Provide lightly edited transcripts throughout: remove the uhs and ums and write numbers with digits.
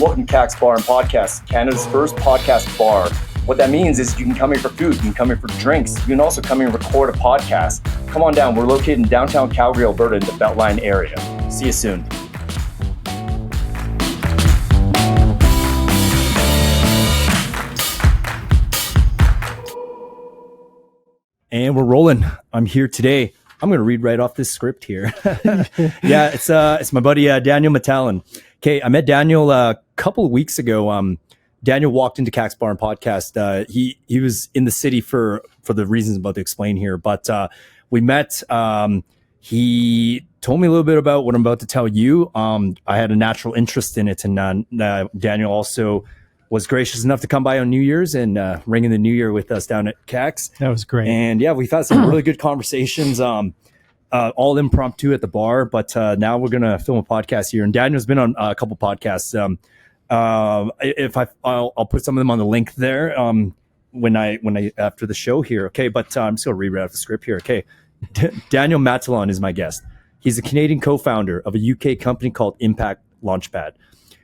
Welcome to Cax Bar and Podcast, Canada's first podcast bar. What that means is you can come here for food, you can come here for drinks, you can also come here and record a podcast. Come on down, we're located in downtown Calgary, Alberta in the Beltline area. See you soon. And we're rolling. I'm here today. I'm going to read right off this script here. Yeah, it's my buddy Daniel Matalon. Okay, I met Daniel a couple of weeks ago. Daniel walked into Cax Bar and Podcast. He was in the city for the reasons I'm about to explain here, but we met. He told me a little bit about what I'm about to tell you. I had a natural interest in it, and Daniel also was gracious enough to come by on New Year's and ring in the New Year with us down at Cax. That was great. And yeah, we've had some really good conversations, all impromptu at the bar, but now we're going to film a podcast here. And Daniel's been on a couple podcasts. I'll put some of them on the link there when I after the show here. Okay, but I'm just going to read right off the script here. Okay, Daniel Matalon is my guest. He's a Canadian co-founder of a UK company called Impact Launchpad.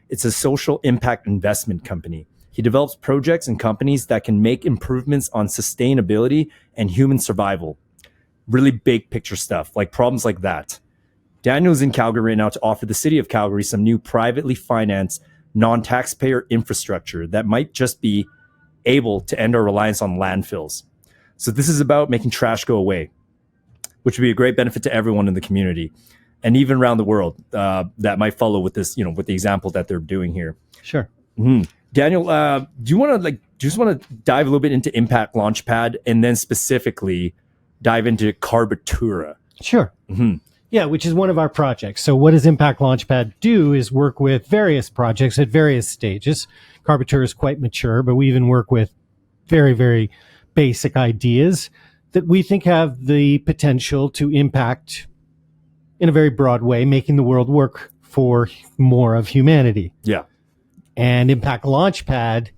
It's a social impact investment company. He develops projects and companies that can make improvements on sustainability and human survival. Really big picture stuff, like problems like that. Daniel's in Calgary right now to offer the city of Calgary some new privately financed, non-taxpayer infrastructure that might just be able to end our reliance on landfills. So this is about making trash go away, which would be a great benefit to everyone in the community. And even around the world that might follow with this, with the example that they're doing here. Sure. Mm-hmm. Daniel, do you want to dive a little bit into Impact Launchpad and then specifically dive into Carbotura? Sure. Mm-hmm. Yeah, which is one of our projects. So what does Impact Launchpad do is work with various projects at various stages. Carbotura is quite mature, but we even work with very, very basic ideas that we think have the potential to impact in a very broad way, making the world work for more of humanity. Yeah. And Impact Launchpad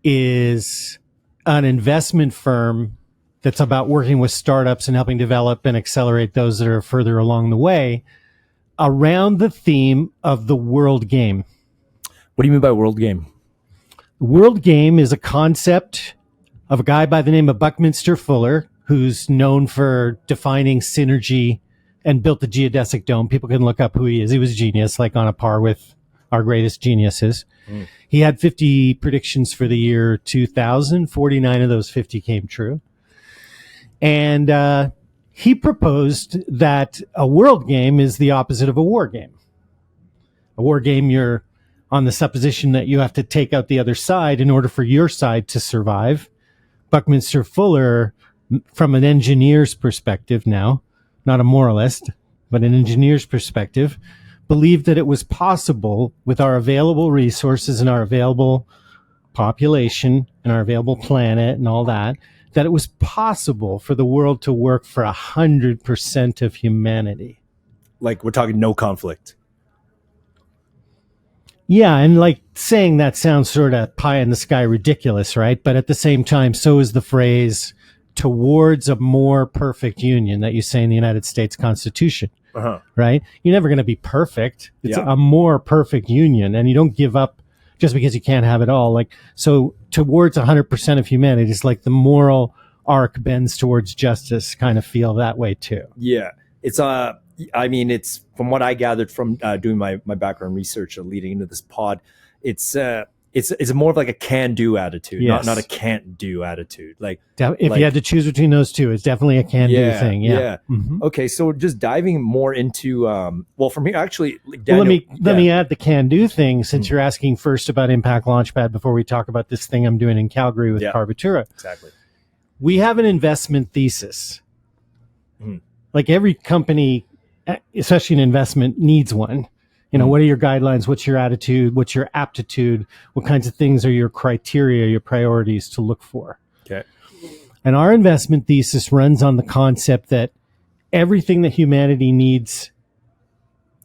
is an investment firm that's about working with startups and helping develop and accelerate those that are further along the way around the theme of the world game. What do you mean by world game? The world game is a concept of a guy by the name of Buckminster Fuller, who's known for defining synergy and built the geodesic dome. People can look up who he is. He was a genius, like on a par with our greatest geniuses. Mm. He had 50 predictions for the year 2000. 49 of those 50 came true. And he proposed that a world game is the opposite of a war game. A war game, you're on the supposition that you have to take out the other side in order for your side to survive. Buckminster Fuller, from an engineer's perspective now, not a moralist, but an engineer's perspective, believed that it was possible with our available resources and our available population and our available planet and all that it was possible for the world to work for 100% of humanity. Like we're talking no conflict. Yeah, and like saying that sounds sort of pie in the sky ridiculous, right? But at the same time, so is the phrase towards a more perfect union that you say in the United States Constitution, right? You're never going to be perfect. It's a more perfect union, and you don't give up just because you can't have it all. Like, so towards 100% of humanity is like the moral arc bends towards justice kind of feel that way too. Yeah. It's, it's from what I gathered from doing my background research leading into this pod, it's more of like a can-do attitude, yes. not a can't-do attitude. Like if you had to choose between those two, it's definitely a can-do thing. Yeah. Mm-hmm. Okay, so just diving more into from here, actually, Daniel, let me add the can-do thing since you're asking first about Impact Launchpad before we talk about this thing I'm doing in Calgary with Carbotura. Exactly. We have an investment thesis. Mm. Like every company, especially an investment, needs one. What are your guidelines? What's your attitude? What's your aptitude? What kinds of things are your criteria, your priorities to look for? Okay. And our investment thesis runs on the concept that everything that humanity needs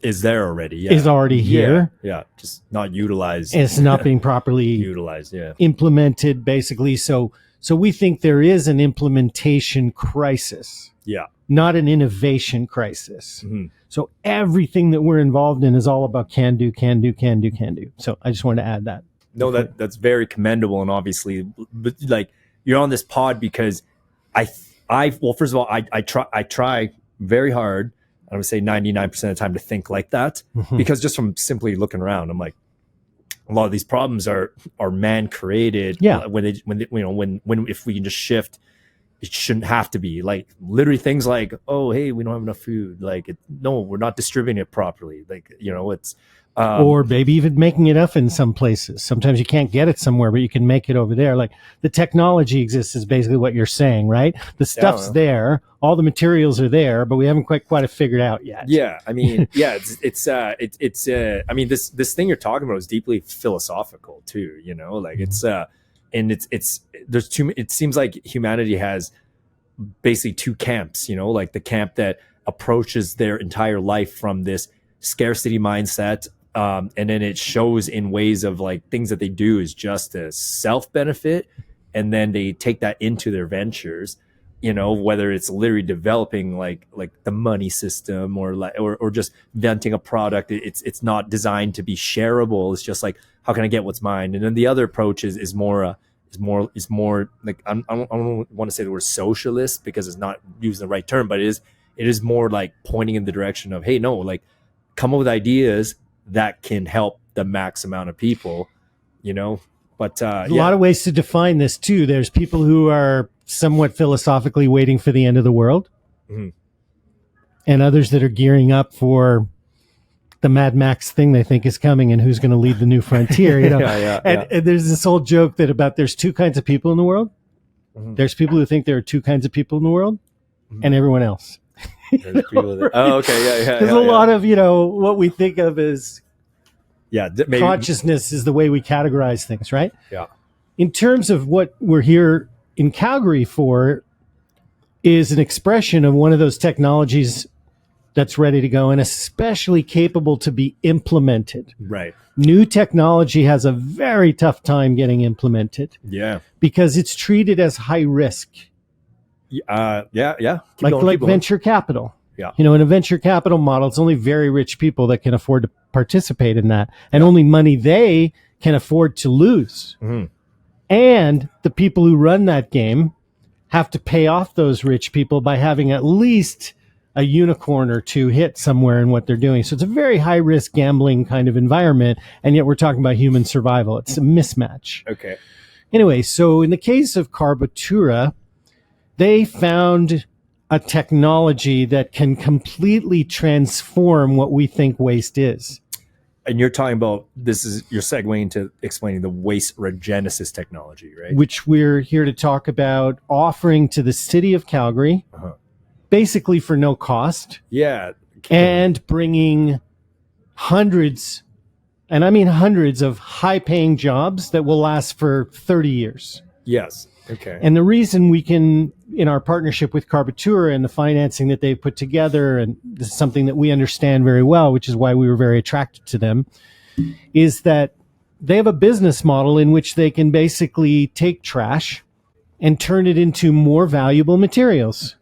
is there already. Is already here. Yeah. Just not utilized. It's not being properly utilized. Yeah. Implemented, basically. So we think there is an implementation crisis. Yeah. Not an innovation crisis. Mm-hmm. So everything that we're involved in is all about can do, can do, can do, can do. So I just wanted to add that. No, that's very commendable, and obviously, but like you're on this pod because well, first of all, I try very hard. I would say 99% of the time to think like that, because just from simply looking around, I'm like, a lot of these problems are man created. Yeah. When if we can just shift, it shouldn't have to be like literally things like, oh, hey, we don't have enough food. Like, no, we're not distributing it properly. Like, it's. Or maybe even making it up in some places. Sometimes you can't get it somewhere, but you can make it over there. Like the technology exists is basically what you're saying, right? The stuff's there, all the materials are there, but we haven't quite it figured out yet. Yeah, I mean, yeah, it's I mean, this thing you're talking about is deeply philosophical too. Like it's and it's there's too. It seems like humanity has basically two camps. Like the camp that approaches their entire life from this scarcity mindset. And then it shows in ways of like things that they do is just a self benefit, and then they take that into their ventures, whether it's literally developing like the money system or just venting a product. It's not designed to be shareable. It's just like, how can I get what's mine? And then the other approach is more like, I don't want to say the word socialist because it's not using the right term, but it is more like pointing in the direction of, hey, no, like come up with ideas that can help the max amount of people, but a lot of ways to define this too. There's people who are somewhat philosophically waiting for the end of the world, and others that are gearing up for the Mad Max thing they think is coming and who's going to lead the new frontier. And there's this old joke that there's two kinds of people in the world. There's people who think there are two kinds of people in the world, and everyone else. There's a lot of what we think of as consciousness is the way we categorize things, right? In terms of what we're here in Calgary for is an expression of one of those technologies that's ready to go and especially capable to be implemented. Right. New technology has a very tough time getting implemented. Because it's treated as high risk. Like venture capital. In a venture capital model, it's only very rich people that can afford to participate in that, and only money they can afford to lose. And the people who run that game have to pay off those rich people by having at least a unicorn or two hit somewhere in what they're doing. So it's a very high risk gambling kind of environment, and yet we're talking about human survival. It's a mismatch. Okay. Anyway, so in the case of Carbotura, they found a technology that can completely transform what we think waste is. And you're talking about you're segueing into explaining the waste regenesis technology, right? Which we're here to talk about offering to the city of Calgary, basically for no cost. Yeah. And bringing hundreds, and I mean hundreds of high-paying jobs that will last for 30 years. Yes. Okay. And the reason we can, in our partnership with Carbotura and the financing that they've put together, and this is something that we understand very well, which is why we were very attracted to them, is that they have a business model in which they can basically take trash and turn it into more valuable materials.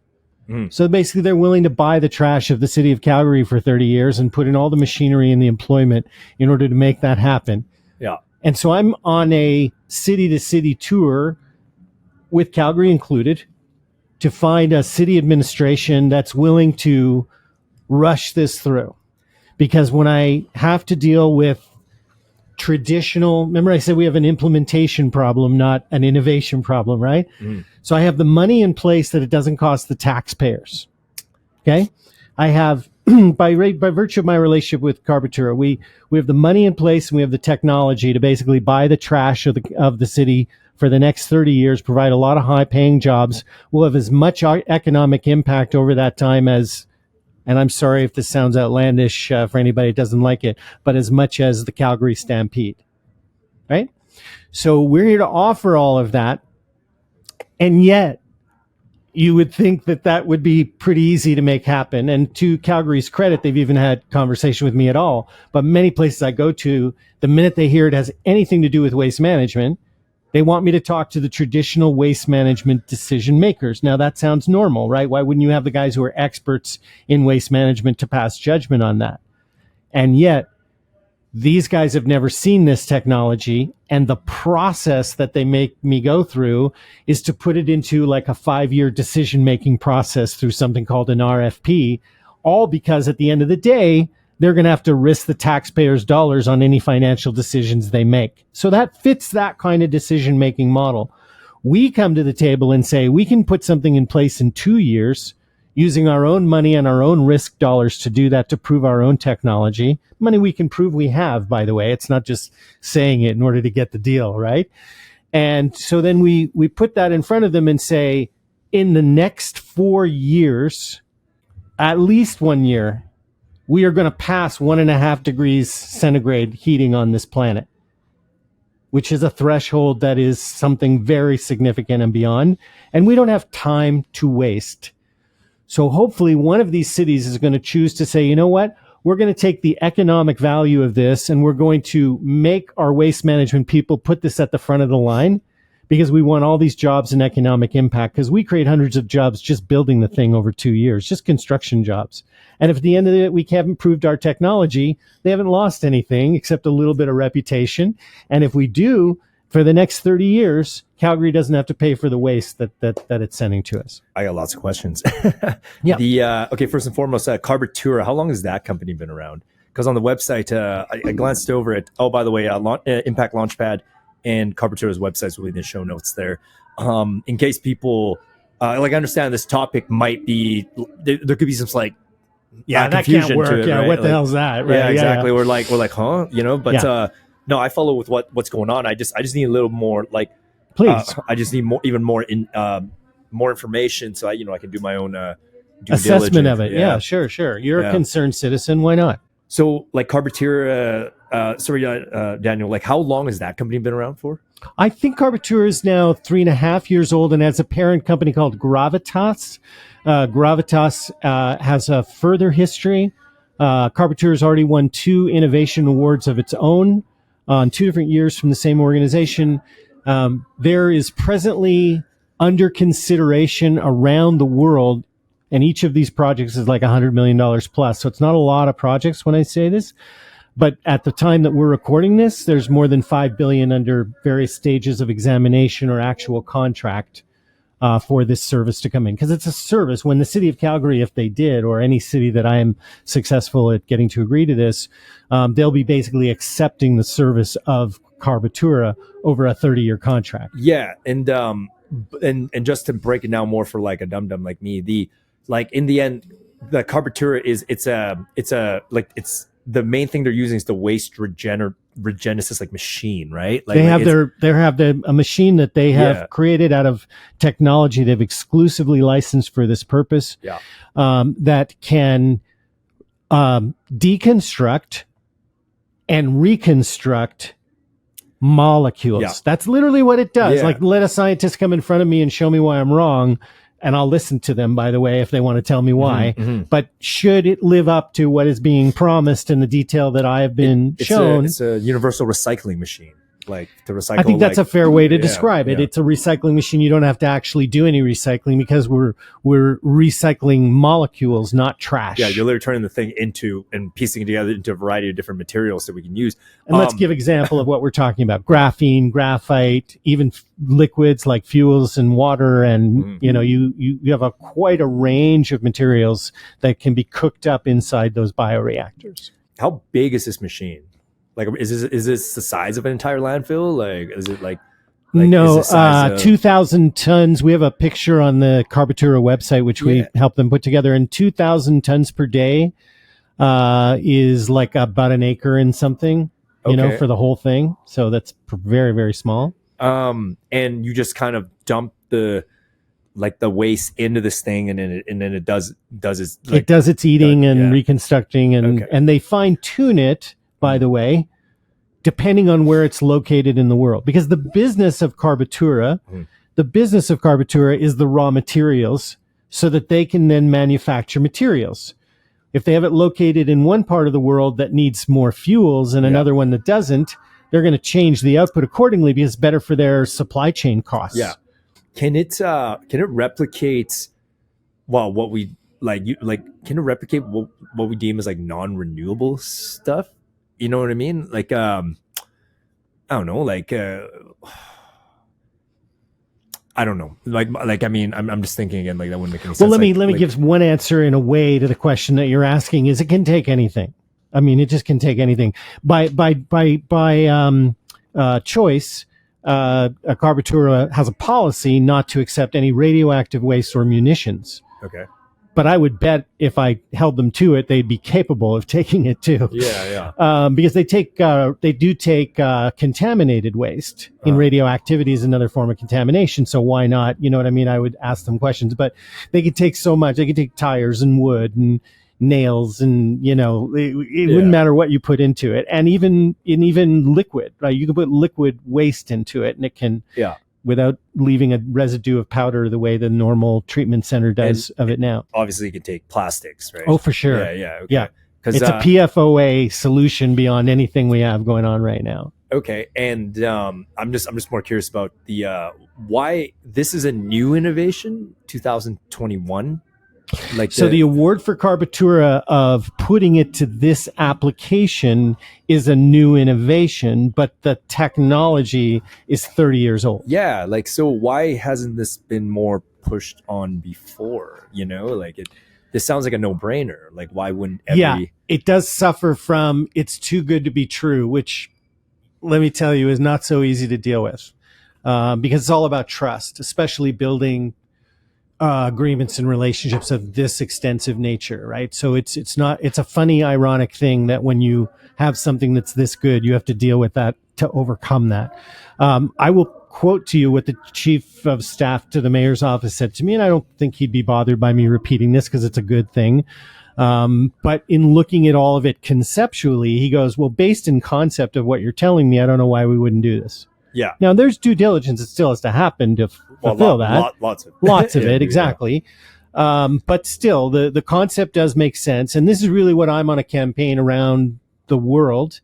So basically they're willing to buy the trash of the city of Calgary for 30 years and put in all the machinery and the employment in order to make that happen. Yeah. And so I'm on a city-to-city tour with Calgary included, to find a city administration that's willing to rush this through. Because when I have to deal with remember I said we have an implementation problem, not an innovation problem, right? So I have the money in place that it doesn't cost the taxpayers. Okay? I have, by virtue of my relationship with Carbotura, we have the money in place and we have the technology to basically buy the trash of the city for the next 30 years, provide a lot of high-paying jobs. We'll have as much economic impact over that time as, and I'm sorry if this sounds outlandish for anybody that doesn't like it, but as much as the Calgary Stampede, right? So we're here to offer all of that, and yet you would think that would be pretty easy to make happen. And to Calgary's credit, they've even had conversation with me at all. But many places I go to, the minute they hear it has anything to do with waste management, They want me to talk to the traditional waste management decision makers. Now that sounds normal, right? Why wouldn't you have the guys who are experts in waste management to pass judgment on that? And yet these guys have never seen this technology, and the process that they make me go through is to put it into like a 5-year decision-making process through something called an RFP, all because at the end of the day, they're going to have to risk the taxpayers' dollars on any financial decisions they make. So that fits that kind of decision-making model. We come to the table and say, we can put something in place in 2 years using our own money and our own risk dollars to do that, to prove our own technology. Money we can prove we have, by the way. It's not just saying it in order to get the deal, right? And so then we put that in front of them and say, in the next 4 years, at least 1 year, we are going to pass 1.5 degrees centigrade heating on this planet, which is a threshold that is something very significant and beyond. And we don't have time to waste. So hopefully one of these cities is going to choose to say, you know what? We're going to take the economic value of this and we're going to make our waste management people put this at the front of the line, because we want all these jobs and economic impact, because we create hundreds of jobs just building the thing over 2 years, just construction jobs. And if at the end of it, we haven't proved our technology, they haven't lost anything except a little bit of reputation. And if we do, for the next 30 years, Calgary doesn't have to pay for the waste that it's sending to us. I got lots of questions. Yeah. Okay, first and foremost, Carbotura, how long has that company been around? Because on the website, I glanced over it. Oh, by the way, Impact Launchpad and Carbotura's websites will be in the show notes there. In case people, I understand this topic might be, there could be some that confusion can't work. to it, Yeah, right? what the hell's that? Right? Yeah, exactly. Yeah. We're like, huh? But no, I follow with what's going on. I just need a little more, Please. I just need more information, so I can do my own due Assessment diligence. of it. Yeah, sure. You're a concerned citizen. Why not? So, Carbotura, Daniel, how long has that company been around for? I think Carbotura is now 3.5 years old and has a parent company called Gravitas. Gravitas has a further history. Carbotura has already won 2 innovation awards of its own on 2 different years from the same organization. There is presently under consideration around the world, and each of these projects is like $100 million plus. So it's not a lot of projects when I say this. But at the time that we're recording this, there's more than $5 billion under various stages of examination or actual contract for this service to come in. Because it's a service. When the city of Calgary, if they did, or any city that I am successful at getting to agree to this, they'll be basically accepting the service of Carbotura over a 30-year contract. Yeah, and just to break it down more for a dum-dum like me, in the end, the Carbotura it's the main thing they're using is the waste regenesis machine, right? They have a machine that they have created out of technology they've exclusively licensed for this purpose. Yeah. That can deconstruct and reconstruct molecules. Yeah. That's literally what it does. Yeah. Let a scientist come in front of me and show me why I'm wrong. And I'll listen to them, by the way, if they want to tell me why. Mm-hmm. But should it live up to what is being promised in the detail that I have been shown? It's a universal recycling machine. To recycle. I think that's a fair way to describe it. Yeah. It's a recycling machine. You don't have to actually do any recycling because we're recycling molecules, not trash. Yeah, you're literally turning the thing into and piecing it together into a variety of different materials that we can use. And let's give example of what we're talking about: graphene, graphite, even liquids like fuels and water, and you have quite a range of materials that can be cooked up inside those bioreactors. How big is this machine? Is this the size of an entire landfill? Is it no, 2,000 tons. We have a picture on the Carbotura website, which we helped them put together. And 2,000 tons per day is about an acre and something, for the whole thing. So that's very, very small. And you just kind of dump the waste into this thing, and then it does its it does its eating and reconstructing, and they fine tune it, by the way, depending on where it's located in the world. Because the business of Carbotura is the raw materials so that they can then manufacture materials. If they have it located in one part of the world that needs more fuels and another one that doesn't, they're going to change the output accordingly because it's better for their supply chain costs. Yeah. Can it replicate what we can it replicate what we deem as like non-renewable stuff? You know what I mean? Like I don't know, like I don't know. Like I mean, I'm just thinking again, like that wouldn't make any sense. Well, let me give one answer in a way to the question that you're asking. Is it can take anything? I mean, it just can take anything. By choice, Carbotura has a policy not to accept any radioactive waste or munitions. Okay. But I would bet if I held them to it, they'd be capable of taking it too. Yeah. Because they do take contaminated waste. In radioactivity is another form of contamination. So why not? You know what I mean? I would ask them questions, but they could take so much. They could take tires and wood and nails, and it wouldn't matter what you put into it. And even liquid, right? You can put liquid waste into it, and it can. Yeah. Without leaving a residue of powder the way the normal treatment center does of it now. Obviously, you can take plastics, right? Oh, for sure. Yeah. Okay. Yeah. It's a PFOA solution beyond anything we have going on right now. Okay, and I'm just more curious about the why this is a new innovation, 2021. The award for Carbotura of putting it to this application is a new innovation, but the technology is 30 years old. Yeah, so why hasn't this been more pushed on before? This sounds like a no-brainer. Like, why wouldn't every... Yeah, it does suffer from it's too good to be true, which, let me tell you, is not so easy to deal with because it's all about trust, especially building agreements and relationships of this extensive nature, right? So it's a funny, ironic thing that when you have something that's this good, you have to deal with that to overcome that. I will quote to you what the chief of staff to the mayor's office said to me, and I don't think he'd be bothered by me repeating this because it's a good thing. But in looking at all of it conceptually, he goes, well, based in concept of what you're telling me, I don't know why we wouldn't do this. Yeah. Now, there's due diligence that still has to happen to fulfill that. Lots of it, exactly. Yeah. But still, the concept does make sense. And this is really what I'm on a campaign around the world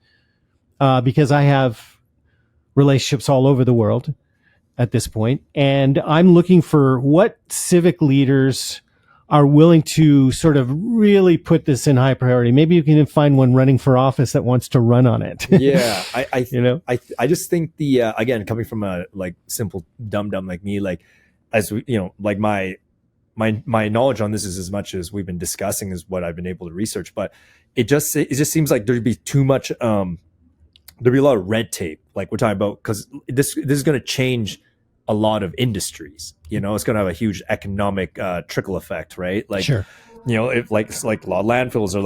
because I have relationships all over the world at this point. And I'm looking for what civic leaders are willing to sort of really put this in high priority. Maybe you can find one running for office that wants to run on it. Yeah, I just think the again, coming from a simple dum like me, as we, my knowledge on this is as much as we've been discussing is what I've been able to research, but it just seems like there'd be too much there'd be a lot of red tape, like we're talking about, because this is going to change a lot of industries. It's going to have a huge economic trickle effect, right? Sure. If a lot of landfills are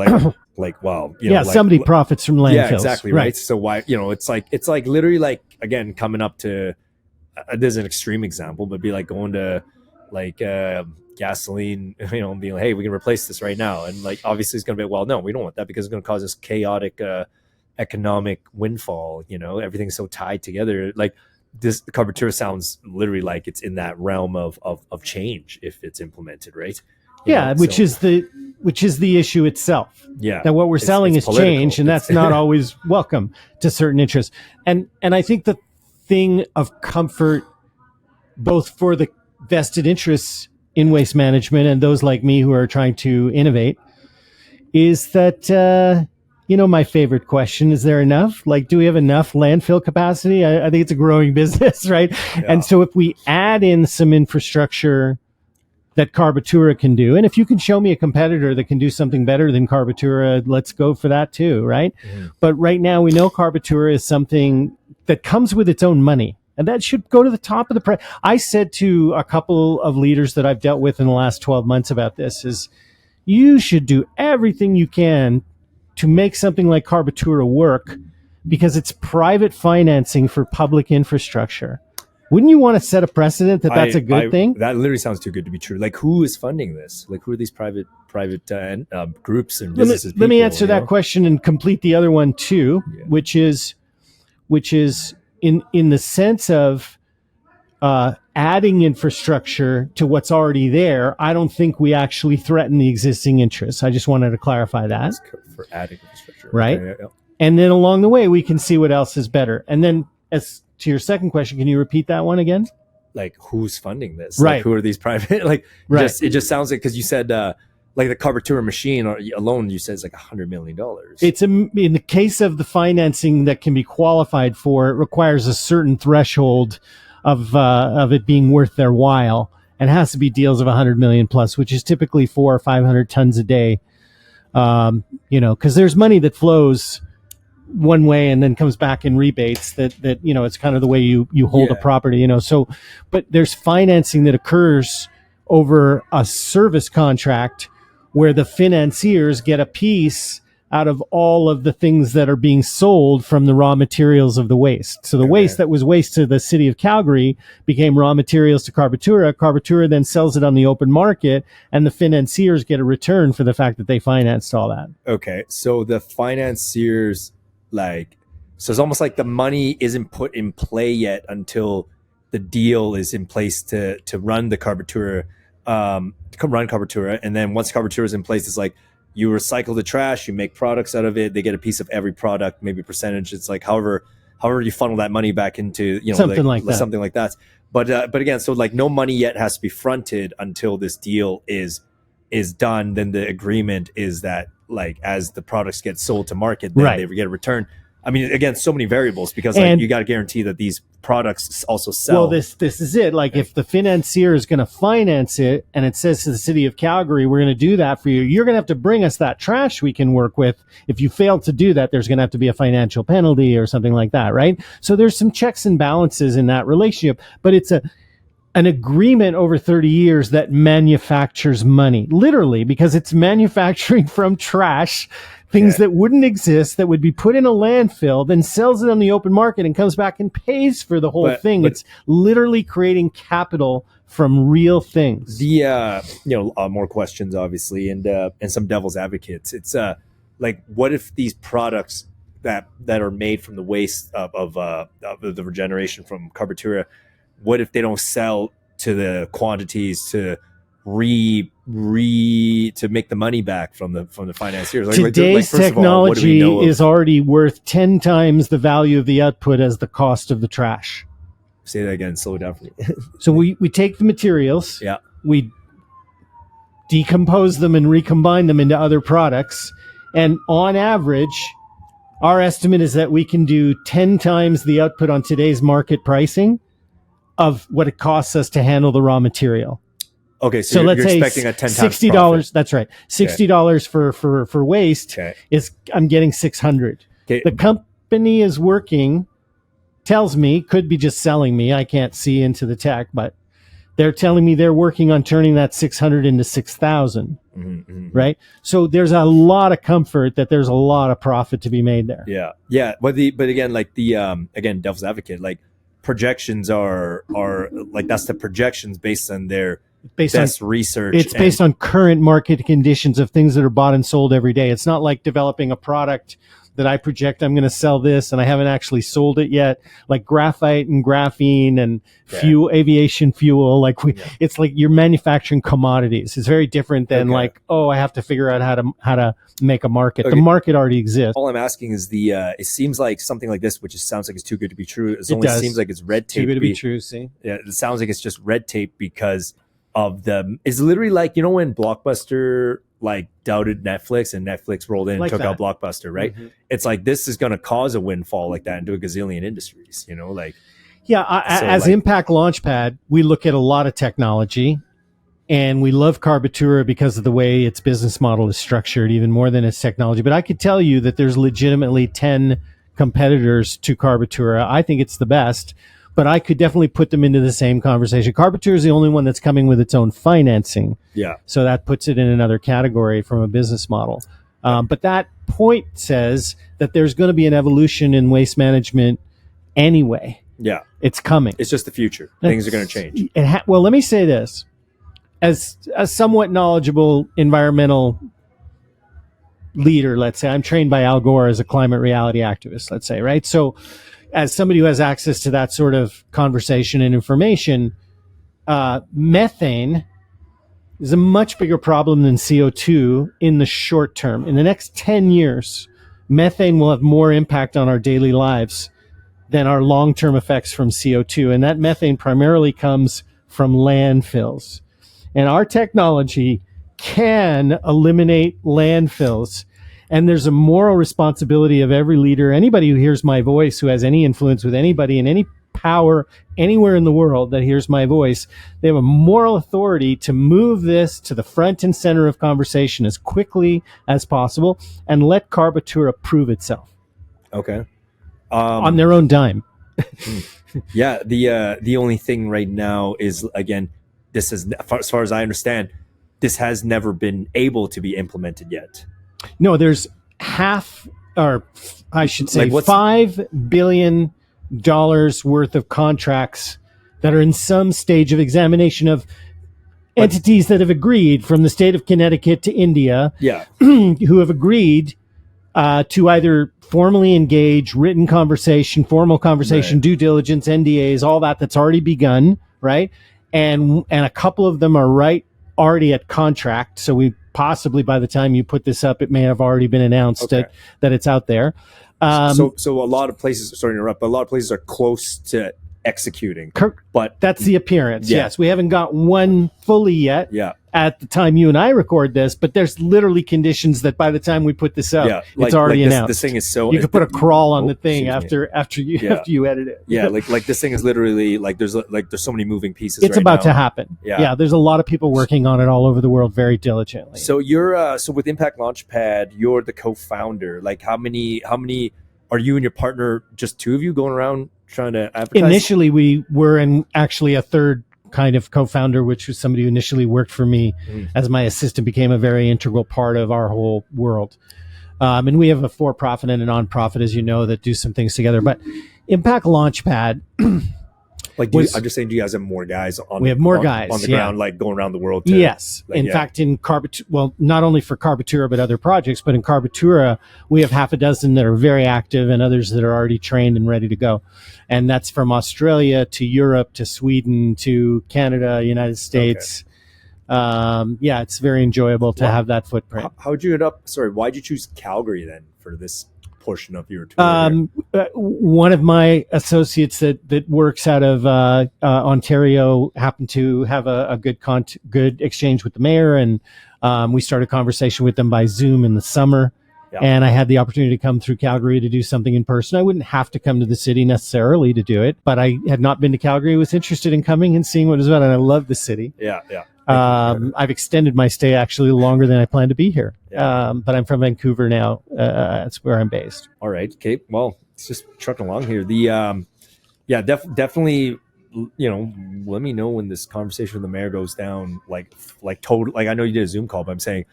wow. Somebody profits from landfills. Yeah, exactly. Right. So why, it's literally again, coming up to, there's an extreme example, but be going to gasoline, and being hey, we can replace this right now. And obviously it's going to be, well, no, we don't want that because it's going to cause this chaotic economic windfall. Everything's so tied together. This Carbotura sounds literally like it's in that realm of change if it's implemented, right? Which is the issue itself. Yeah, that what we're selling is change, and that's not always welcome to certain interests. And I think the thing of comfort, both for the vested interests in waste management and those like me who are trying to innovate, is that. My favorite question, is there enough? Do we have enough landfill capacity? I think it's a growing business, right? Yeah. And so if we add in some infrastructure that Carbotura can do, and if you can show me a competitor that can do something better than Carbotura, let's go for that too, right? Mm. But right now we know Carbotura is something that comes with its own money. And that should go to the top of the price. I said to a couple of leaders that I've dealt with in the last 12 months about this is, you should do everything you can to make something like Carbotura work, because it's private financing for public infrastructure. Wouldn't you want to set a precedent that that's a good thing? That literally sounds too good to be true. Who is funding this? Who are these private groups and businesses? Let me answer that question and complete the other one too, which is in the sense of adding infrastructure to what's already there. I don't think we actually threaten the existing interests. I just wanted to clarify that. For adding infrastructure, right? Okay, yeah. And then along the way, we can see what else is better. And then as to your second question, can you repeat that one again? Like, who's funding this? Right. Like, who are these private? Like, Right. it just sounds like, because you said like the Carbotura machine alone, you said it's like $100 million. It's in the case of the financing that can be qualified for, it requires a certain threshold of it being worth their while, and has to be deals of 100 million plus, which is typically 400 or 500 tons a day. Because there's money that flows one way and then comes back in rebates that it's kind of the way you hold a property, so, but there's financing that occurs over a service contract where the financiers get a piece out of all of the things that are being sold from the raw materials of the waste. So the waste that was waste to the city of Calgary became raw materials to Carbotura. Carbotura then sells it on the open market, and the financiers get a return for the fact that they financed all that. Okay, so the financiers, so it's almost like the money isn't put in play yet until the deal is in place to run the Carbotura, and then once Carbotura is in place, it's like you recycle the trash, you make products out of it, they get a piece of every product, maybe a percentage. It's like however you funnel that money back into something like that. But again, so like no money yet has to be fronted until this deal is done. Then the agreement is that, like, as the products get sold to market, then they get a return. I mean, again, so many variables, because you got to guarantee that these products also sell. Well, this is it. Like, if the financier is going to finance it and it says to the city of Calgary, we're going to do that for you, you're going to have to bring us that trash we can work with. If you fail to do that, there's going to have to be a financial penalty or something like that, right? So there's some checks and balances in that relationship, but it's an agreement over 30 years that manufactures money, literally, because it's manufacturing from trash things that wouldn't exist, that would be put in a landfill, then sells it on the open market and comes back and pays for the whole thing. It's literally creating capital from real things. More questions, obviously, and some devil's advocates. It's like, what if these products that are made from the waste of the regeneration from Carbotura, what if they don't sell to the quantities to to make the money back from the financiers? Today's technology is already worth 10 times the value of the output as the cost of the trash. Say that again, slow down for me. So we take the materials, we decompose them and recombine them into other products, and on average, our estimate is that we can do 10 times the output on today's market pricing of what it costs us to handle the raw material. Okay, so let's say expecting a 10 times $60. profit. That's right. $60 for waste is, I'm getting $600. Okay. The company is working, tells me, could be just selling me. I can't see into the tech, but they're telling me they're working on turning that 600 into 6,000. Right? So there's a lot of comfort that there's a lot of profit to be made there. Yeah. But again, like again, devil's advocate, like projections are like, that's the projections based on their best research. It's based on current market conditions of things that are bought and sold every day. It's not like developing a product that I project I'm going to sell this and I haven't actually sold it yet, like graphite and graphene and aviation fuel. It's like you're manufacturing commodities. It's very different than I have to figure out how to make a market. The market already exists. All I'm asking is it seems like something like this, which sounds like it's too good to be true. Seems like it's red tape. Too good to be true. See? Yeah, it sounds like it's just red tape because of it's literally like, when Blockbuster doubted Netflix and Netflix rolled in and took out Blockbuster, right? It's like, this is going to cause a windfall like that into a gazillion industries, as Impact Launchpad, we look at a lot of technology, and we love Carbotura because of the way its business model is structured, even more than its technology. But I could tell you that there's legitimately 10 competitors to Carbotura. I think it's the best, but I could definitely put them into the same conversation. Carbotura is the only one that's coming with its own financing. Yeah. So that puts it in another category from a business model. But that point says that there's going to be an evolution in waste management anyway. Yeah. It's coming. It's just the future. Things are going to change. Well, let me say this. As a somewhat knowledgeable environmental leader, let's say, I'm trained by Al Gore as a climate reality activist, let's say, right? So as somebody who has access to that sort of conversation and information, methane is a much bigger problem than CO2 in the short term. In the next 10 years, methane will have more impact on our daily lives than our long-term effects from CO2. And that methane primarily comes from landfills. And our technology can eliminate landfills. And there's a moral responsibility of every leader, anybody who hears my voice, who has any influence with anybody in any power anywhere in the world that hears my voice. They have a moral authority to move this to the front and center of conversation as quickly as possible and let Carbotura prove itself. Okay. On their own dime. Yeah. The only thing right now is, again, this is, as far as I understand, this has never been able to be implemented yet. No, there's half, or I should say, Like $5 billion worth of contracts that are in some stage of examination of entities that have agreed, from the state of Connecticut to India, Yeah. who have agreed to either formally engage, written conversation, formal conversation, Right. due diligence, NDAs, all that's already begun, right? And a couple of them are already at contract. So we possibly, by the time you put this up, it may have already been announced that it's out there. So a lot of places, sorry to interrupt, but a lot of places are close to executing. But that's the appearance. Yeah. Yes, we haven't got one fully yet. Yeah. At the time you and I record this, but there's literally conditions that by the time we put this up, it's already announced. This thing is so, you could put a crawl on the thing excuse after you edit it. Yeah, like this thing is literally there's so many moving pieces. It's right about now. to happen. Yeah. There's a lot of people working on it all over the world very diligently. So you're so with Impact Launchpad, you're the co-founder. Like how many are you and your partner? Just two of you going around trying to advertise? Initially, we were in actually a third kind of co-founder, which was somebody who initially worked for me as my assistant, became a very integral part of our whole world. And we have a for-profit and a non-profit, as you know, that do some things together. But Impact Launchpad, I'm just saying, do you guys have more guys on? We have more guys on the ground, like going around the world. To, yes, in fact, in Carbotura, well, not only for Carbotura but other projects, but in Carbotura, we have half a dozen that are very active and others that are already trained and ready to go. And that's from Australia to Europe to Sweden to Canada, United States. It's very enjoyable to have that footprint. How'd you end up? Sorry, why'd you choose Calgary then for this portion of your tour? One of my associates that works out of Ontario happened to have a good exchange with the mayor, and we started a conversation with them by Zoom in the summer. Yeah. And I had the opportunity to come through Calgary to do something in person. I wouldn't have to come to the city necessarily to do it, but I had not been to Calgary, was interested in coming and seeing what it was about, and I love the city. Yeah. I've extended my stay actually longer than I planned to be here. But I'm from Vancouver now. That's where I'm based. All right, Kate. Well, it's just trucking along here. The definitely. Let me know when this conversation with the mayor goes down. Like total. Like I know you did a Zoom call, but I'm saying,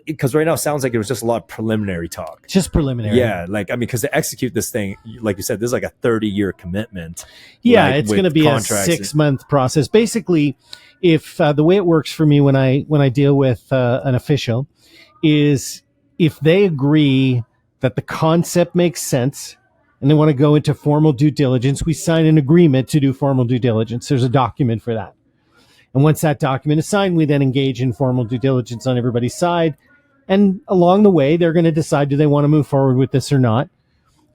because right now it sounds like it was just a lot of preliminary talk. Just preliminary. Yeah, because to execute this thing, like you said, this is like a 30-year commitment. Yeah, it's going to be a 6-month process. Basically, if the way it works for me when I deal with an official is if they agree that the concept makes sense and they want to go into formal due diligence, we sign an agreement to do formal due diligence. There's a document for that. And once that document is signed, we then engage in formal due diligence on everybody's side. And along the way, they're going to decide, do they want to move forward with this or not?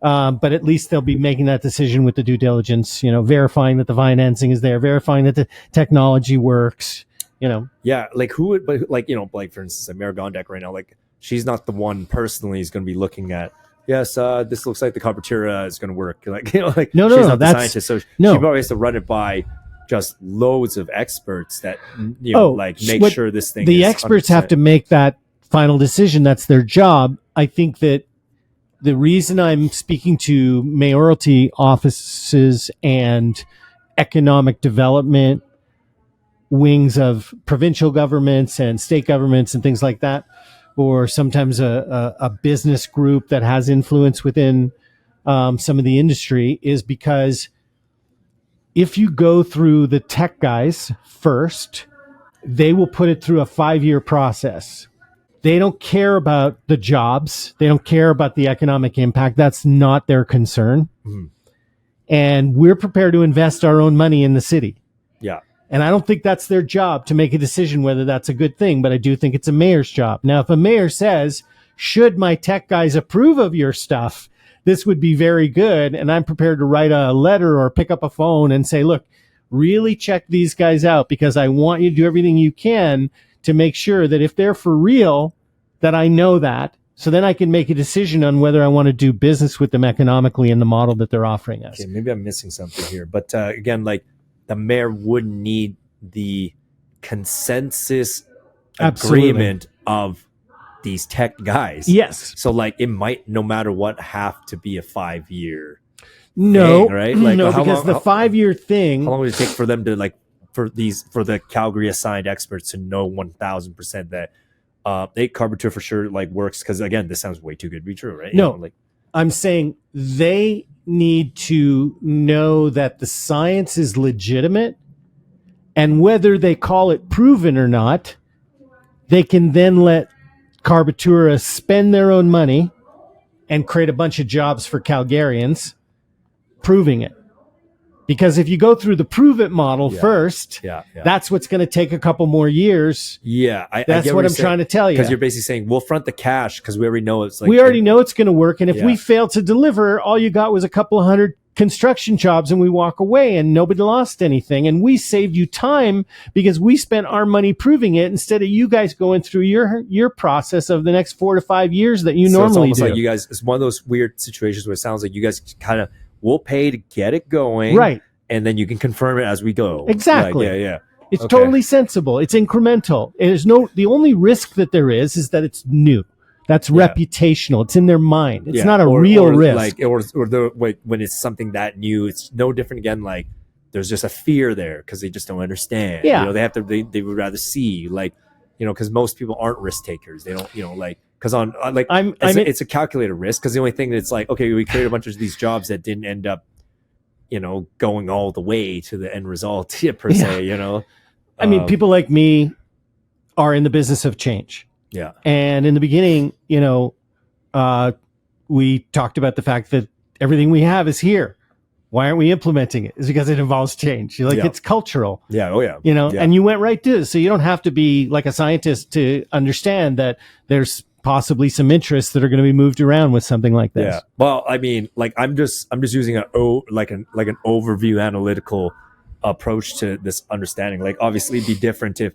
But at least they'll be making that decision with the due diligence, verifying that the financing is there, verifying that the technology works, Yeah, like who would, but like, like for instance, like Mayor Gondek right now, like she's not the one personally is going to be looking at, yes, this looks like the Carbotura is going to work. Like, no, she's not the scientist. So she probably has to run it by just loads of experts that, make sure this thing the is experts 100%. have to make that final decision. That's their job. I think that the reason I'm speaking to mayoralty offices and economic development wings of provincial governments and state governments and things like that, or sometimes a business group that has influence within some of the industry, is because if you go through the tech guys first, they will put it through a 5-year process. They don't care about the jobs. They don't care about the economic impact. That's not their concern. Mm-hmm. And we're prepared to invest our own money in the city. Yeah. And I don't think that's their job to make a decision whether that's a good thing, but I do think it's a mayor's job. Now, if a mayor says, should my tech guys approve of your stuff, this would be very good. And I'm prepared to write a letter or pick up a phone and say, look, really check these guys out, because I want you to do everything you can to make sure that if they're for real, that I know that. So then I can make a decision on whether I want to do business with them economically in the model that they're offering us. Okay, maybe I'm missing something here. But again, like the mayor would need the consensus agreement of these tech guys. Yes. So like it might, no matter what, have to be a 5-year No, thing, right? Like, no, how because long- the 5-year thing. How long would it take for them to like for the Calgary assigned experts to know 1,000% that Carbotura for sure like works? Because again, this sounds way too good to be true, right? No, You know, like I'm saying they need to know that the science is legitimate, and whether they call it proven or not, they can then let Carbotura spend their own money and create a bunch of jobs for Calgarians proving it. Because if you go through the prove it model first, that's what's going to take a couple more years. Yeah, that's what I'm trying to tell you. Because you're basically saying we'll front the cash because we already know it's like we already know it's going to work. And if we fail to deliver, all you got was a couple of hundred construction jobs, and we walk away, and nobody lost anything. And we saved you time because we spent our money proving it instead of you guys going through your process of the next 4 to 5 years that you normally it's almost do. Like you guys, it's one of those weird situations where it sounds like you guys kind of will pay to get it going, right? And then you can confirm it as we go. Exactly. Like, yeah. It's totally sensible. It's incremental. The only risk that there is that it's new. That's reputational. It's in their mind. It's not a real risk. When it's something that new, it's no different. Again, like there's just a fear there because they just don't understand. Yeah. You know, they would rather see, like, you know, because most people aren't risk takers. They don't, you know, like, because it's a calculated risk. Because the only thing that's like, okay, we created a bunch of these jobs that didn't end up, you know, going all the way to the end result per se, you know. I mean, people like me are in the business of change. Yeah. And in the beginning, you know, we talked about the fact that everything we have is here. Why aren't we implementing it? It's because it involves change. You're like, it's cultural. Yeah. Oh, yeah. You know, and you went right to it. So you don't have to be like a scientist to understand that there's possibly some interests that are going to be moved around with something like this. Yeah. Well, I mean, like I'm just using an overview analytical approach to this understanding. Like obviously it'd be different if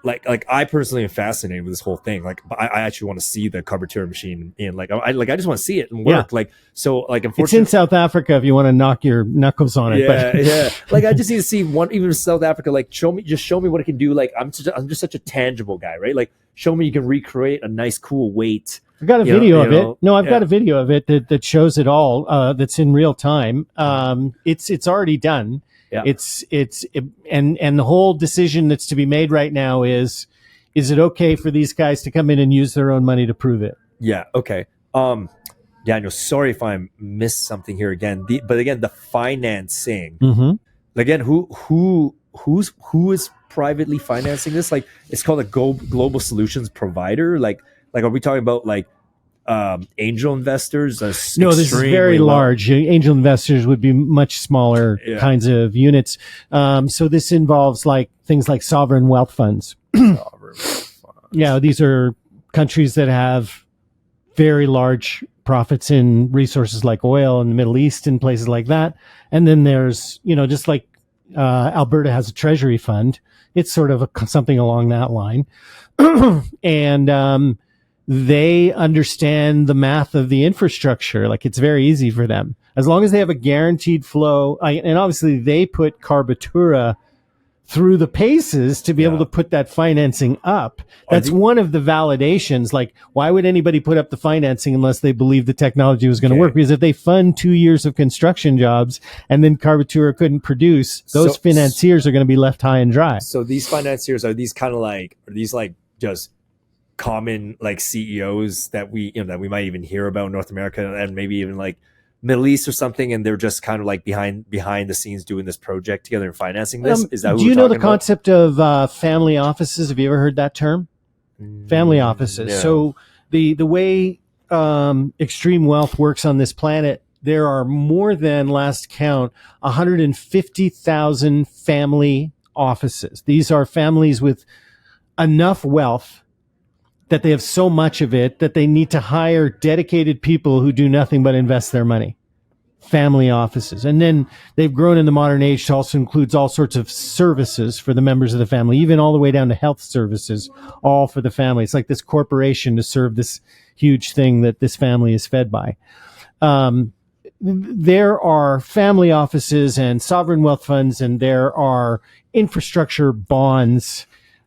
like I personally am fascinated with this whole thing. Like I actually want to see the Carbotura machine in I just want to see it and work. Like so like unfortunately it's in South Africa if you want to knock your knuckles on it. Yeah. Like I just need to see one, even South Africa, like show me what it can do. Like I'm just such a tangible guy, right? Like show me you can recreate a nice cool weight. I've got a video of it. No, I've got a video of it that shows it all. That's in real time. It's already done. Yeah. And the whole decision that's to be made right now is it okay for these guys to come in and use their own money to prove it? Yeah. Okay. Daniel, sorry if I missed something here again. But again, the financing. Mm-hmm. Again, who is privately financing this? Like it's called a global solutions provider. Like are we talking about like angel investors? No, this is very large. Angel investors would be much smaller kinds of units. So this involves like things like sovereign wealth funds. Yeah, these are countries that have very large profits in resources like oil in the Middle East and places like that. And then there's, you know, just like Alberta has a treasury fund. It's sort of something along that line. And they understand the math of the infrastructure. Like it's very easy for them. As long as they have a guaranteed flow. And obviously they put Carbotura through the paces to be able to put that financing up. That's one of the validations. Like, why would anybody put up the financing unless they believe the technology was going to work? Because if they fund 2 years of construction jobs and then Carbotura couldn't produce, those financiers are going to be left high and dry. So these financiers, are these just common like CEOs that we might even hear about in North America and maybe even like Middle East or something, and they're just kind of like behind the scenes doing this project together and financing this? Is that do you know the concept of family offices? Have you ever heard that term? Family offices. No. So the way extreme wealth works on this planet, there are more than, last count, 150,000 family offices. These are families with enough wealth that they have so much of it that they need to hire dedicated people who do nothing but invest their money. Family offices. And then they've grown in the modern age to also includes all sorts of services for the members of the family, even all the way down to health services, all for the family. It's like this corporation to serve this huge thing that this family is fed by. There are family offices and sovereign wealth funds, and there are infrastructure bonds.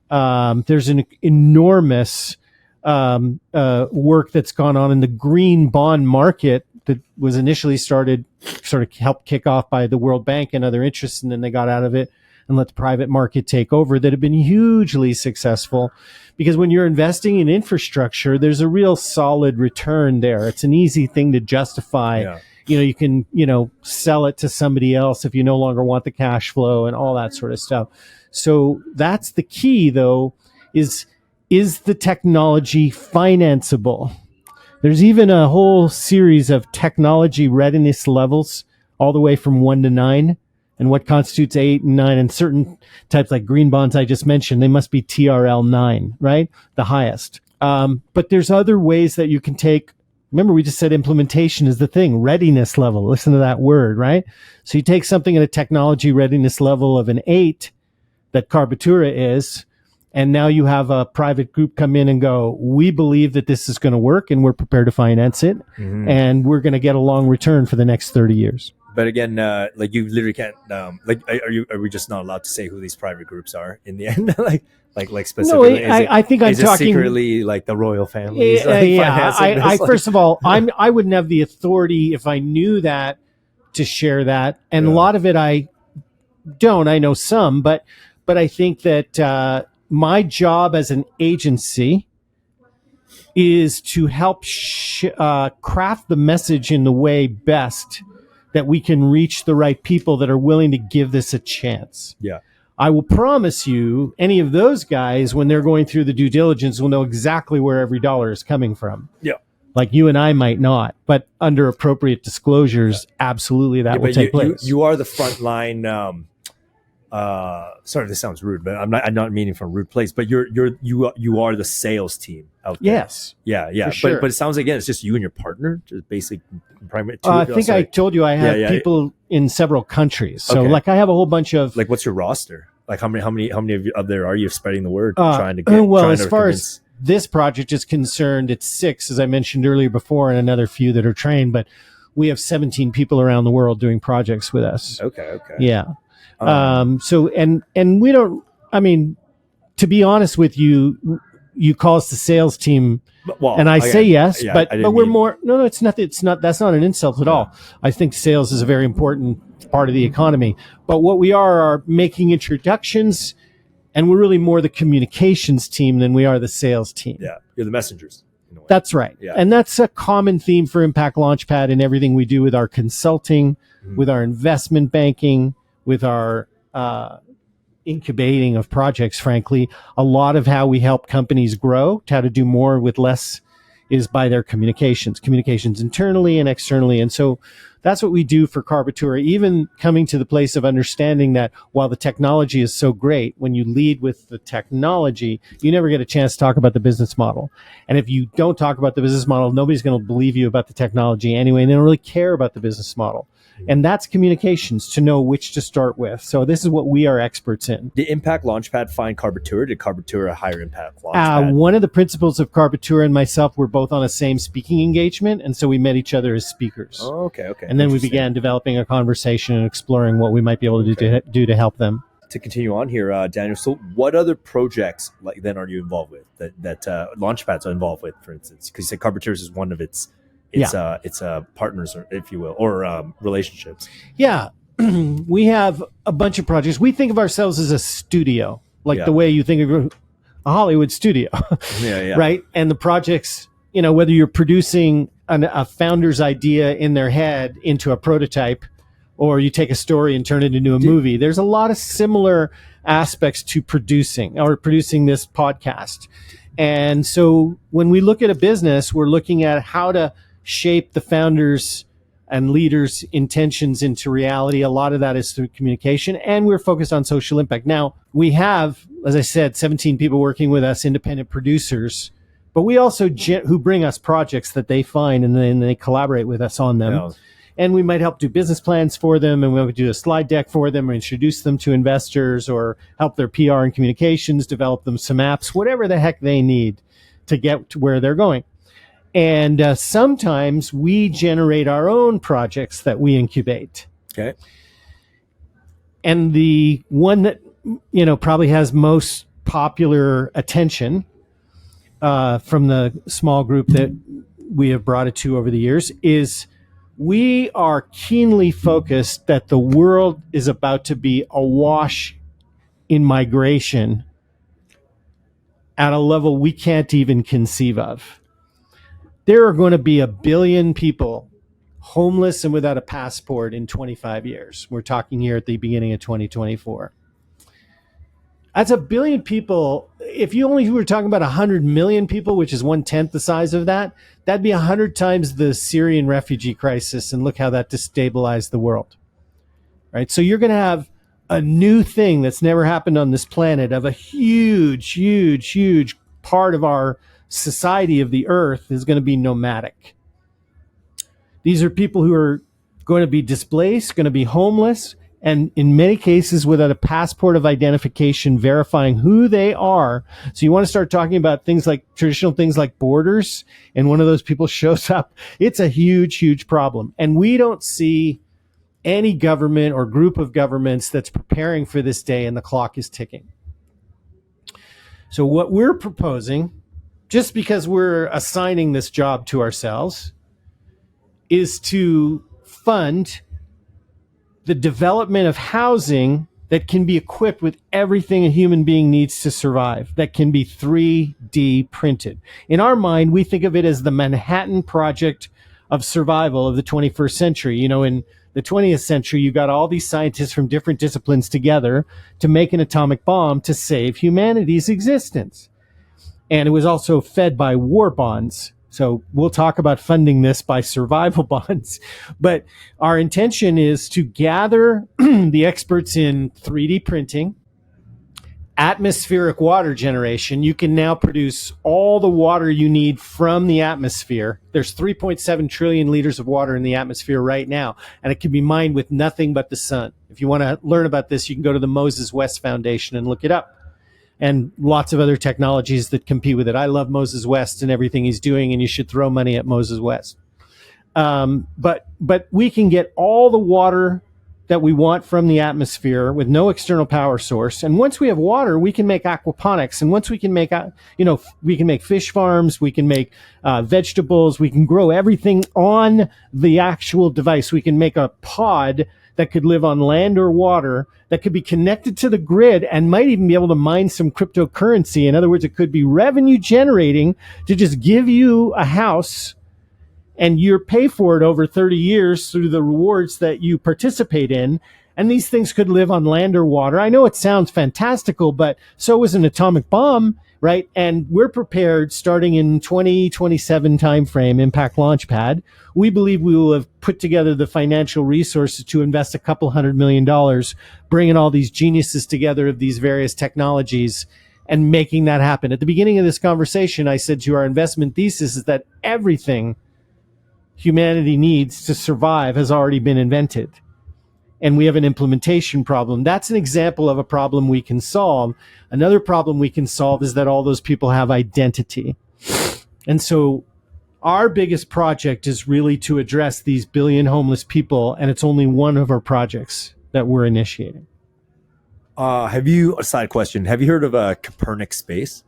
There's an enormous work that's gone on in the green bond market that was initially started, sort of helped kick off by the World Bank and other interests, and then they got out of it and let the private market take over, that have been hugely successful. Because when you're investing in infrastructure, there's a real solid return there. It's an easy thing to justify. Yeah. You can, sell it to somebody else if you no longer want the cash flow and all that sort of stuff. So that's the key, though, is the technology financeable? There's even a whole series of technology readiness levels, all the way from 1 to 9, and what constitutes 8 and 9. And certain types like green bonds I just mentioned, they must be TRL 9, right? The highest. But there's other ways that you can take. Remember, we just said implementation is the thing. Readiness level. Listen to that word, right? So you take something at a technology readiness level of an 8, that Carbotura is, and now you have a private group come in and go, we believe that this is going to work and we're prepared to finance it, and we're going to get a long return for the next 30 years. But again, like you literally can't. Are we just not allowed to say who these private groups are in the end? like specifically? No, I think I'm talking secretly like the royal families. First of all, I wouldn't have the authority if I knew that to share that, and a lot of it I don't. I know some, but I think that my job as an agency is to help craft the message in the way best that we can reach the right people that are willing to give this a chance. Yeah. I will promise you, any of those guys, when they're going through the due diligence, will know exactly where every dollar is coming from. Yeah. Like you and I might not, but under appropriate disclosures, absolely that will take place. You are the front line. Sorry, this sounds rude, but I'm not meaning from a rude place. But you are the sales team out there. Yes. Yeah. For sure. But it sounds like, again, it's just you and your partner, just basically primary. I think I told you I have people in several countries. So like I have a whole bunch of, like, what's your roster? Like how many of you up there are you spreading the word? As far as this project is concerned, it's 6, as I mentioned earlier before, and another few that are trained. But we have 17 people around the world doing projects with us. Okay. Yeah. So we don't. I mean, to be honest with you, you call us the sales team, and I say yes, but we're more. No, it's not. It's not. That's not an insult at all. I think sales is a very important part of the economy. But what we are making introductions, and we're really more the communications team than we are the sales team. Yeah, you're the messengers. That's right. Yeah. And that's a common theme for Impact Launchpad in everything we do with our consulting, with our investment banking, with our incubating of projects. Frankly, a lot of how we help companies grow, how to do more with less, is by their communications internally and externally. And so that's what we do for Carbotura, even coming to the place of understanding that while the technology is so great, when you lead with the technology, you never get a chance to talk about the business model. And if you don't talk about the business model, nobody's going to believe you about the technology anyway, and they don't really care about the business model. And that's communications, to know which to start with. So this is what we are experts in. Did Impact Launchpad find Carbotura? Did Carbotura hire Impact Launchpad? One of the principals of Carbotura and myself were both on a same speaking engagement, and so we met each other as speakers. Oh, okay. And then we began developing a conversation and exploring what we might be able to do to help them. To continue on here, Daniel, so what other projects then are you involved with that Launchpad's involved with, for instance? Because you said Carbotura is one of its partners, or if you will, or relationships. Yeah, we have a bunch of projects. We think of ourselves as a studio, like the way you think of a Hollywood studio. Yeah. Right? And the projects, whether you're producing a founder's idea in their head into a prototype, or you take a story and turn it into a movie, there's a lot of similar aspects to producing this podcast. And so when we look at a business, we're looking at how to shape the founders and leaders' intentions into reality. A lot of that is through communication, and we're focused on social impact. Now, we have, as I said, 17 people working with us, independent producers, but we also who bring us projects that they find, and then they collaborate with us on them. Yeah. And we might help do business plans for them, and we would do a slide deck for them, or introduce them to investors, or help their PR and communications, develop them some apps, whatever the heck they need to get to where they're going. And sometimes we generate our own projects that we incubate. Okay. And the one that, probably has most popular attention from the small group that we have brought it to over the years is we are keenly focused that the world is about to be awash in migration at a level we can't even conceive of. There are going to be 1 billion people homeless and without a passport in 25 years. We're talking here at the beginning of 2024. That's 1 billion people. If you only were talking about 100 million people, which is 1/10 the size of that, that'd be 100 times the Syrian refugee crisis. And look how that destabilized the world. Right? So you're going to have a new thing that's never happened on this planet of a huge, huge, huge part of our society of the earth is going to be nomadic. These are people who are going to be displaced, going to be homeless, and in many cases without a passport of identification verifying who they are. So you want to start talking about things like traditional things like borders, and one of those people shows up. It's a huge, huge problem. And we don't see any government or group of governments that's preparing for this day, and the clock is ticking. So what we're proposing, just because we're assigning this job to ourselves, is to fund the development of housing that can be equipped with everything a human being needs to survive, that can be 3D printed. In our mind, we think of it as the Manhattan Project of survival of the 21st century. In the 20th century, you got all these scientists from different disciplines together to make an atomic bomb to save humanity's existence. And it was also fed by war bonds. So we'll talk about funding this by survival bonds. But our intention is to gather the experts in 3D printing, atmospheric water generation. You can now produce all the water you need from the atmosphere. There's 3.7 trillion liters of water in the atmosphere right now, and it can be mined with nothing but the sun. If you want to learn about this, you can go to the Moses West Foundation and look it up. And lots of other technologies that compete with it. I love Moses West and everything he's doing, and you should throw money at Moses West. But we can get all the water that we want from the atmosphere with no external power source. And once we have water, we can make aquaponics. And once we can make, we can make fish farms, we can make vegetables, we can grow everything on the actual device. We can make a pod that could live on land or water, that could be connected to the grid and might even be able to mine some cryptocurrency. In other words, it could be revenue generating to just give you a house and you pay for it over 30 years through the rewards that you participate in. And these things could live on land or water. I know it sounds fantastical, but so is an atomic bomb, right? And we're prepared starting in 2027 timeframe, Impact Launchpad. We believe we will have put together the financial resources to invest $200 million, bringing all these geniuses together of these various technologies and making that happen. At the beginning of this conversation, I said to our investment thesis is that everything humanity needs to survive has already been invented. And we have an implementation problem. That's an example of a problem we can solve. Another problem we can solve is that all those people have identity. And so our biggest project is really to address these 1 billion homeless people, and it's only one of our projects that we're initiating. A side question, have you heard of Copernic Space?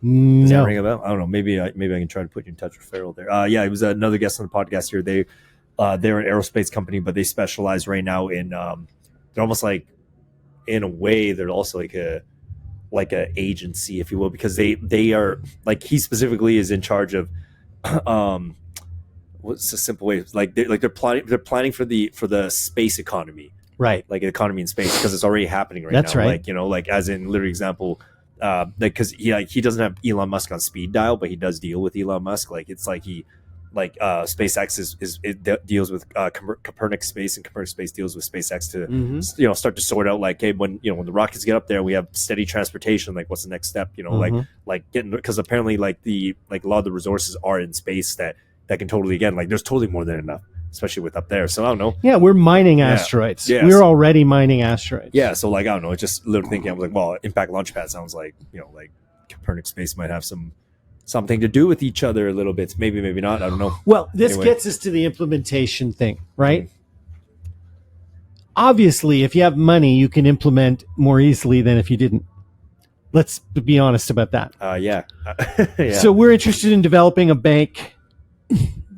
Does that ring a bell? I don't know. Maybe I can try to put you in touch with Farrell there. Yeah, it was another guest on the podcast here. They're an aerospace company, but they specialize right now in they're almost like, in a way, they're also like a agency, if you will, because they are like, he specifically is in charge of what's a simple way, like they're planning for the space economy, right? Like an economy in space, because it's already happening right That's now. Right. Like as in literal example, because he doesn't have Elon Musk on speed dial, but he does deal with Elon Musk. Like it's like he like SpaceX deals with Copernic space, and Copernic space deals with SpaceX to start to sort out like, hey, when the rockets get up there, we have steady transportation. Like, what's the next step? Like getting, because apparently like a lot of the resources are in space that can totally, again, like there's totally more than enough, especially with up there. So I don't know. Yeah, we're mining asteroids. Yeah, we're already mining asteroids. Yeah, so like I don't know. Just literally thinking, I was like, well, Impact Launchpad sounds like like Copernic space might have something to do with each other a little bit. Maybe not. I don't know. Well, this gets us to the implementation thing, right? Mm-hmm. Obviously, if you have money, you can implement more easily than if you didn't. Let's be honest about that. Yeah. So we're interested in developing a bank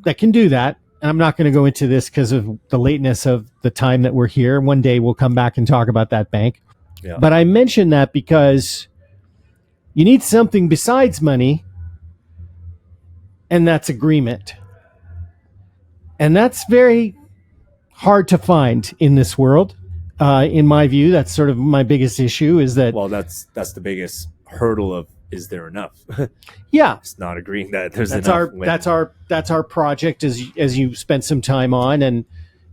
that can do that. And I'm not going to go into this because of the lateness of the time that we're here. One day we'll come back and talk about that bank. Yeah. But I mention that because you need something besides money, and that's agreement. And that's very hard to find in this world. In my view, that's sort of my biggest issue, is that... Well, that's the biggest hurdle of, is there enough? Yeah. It's not agreeing that there's enough. That's our project, as you spent some time on. And,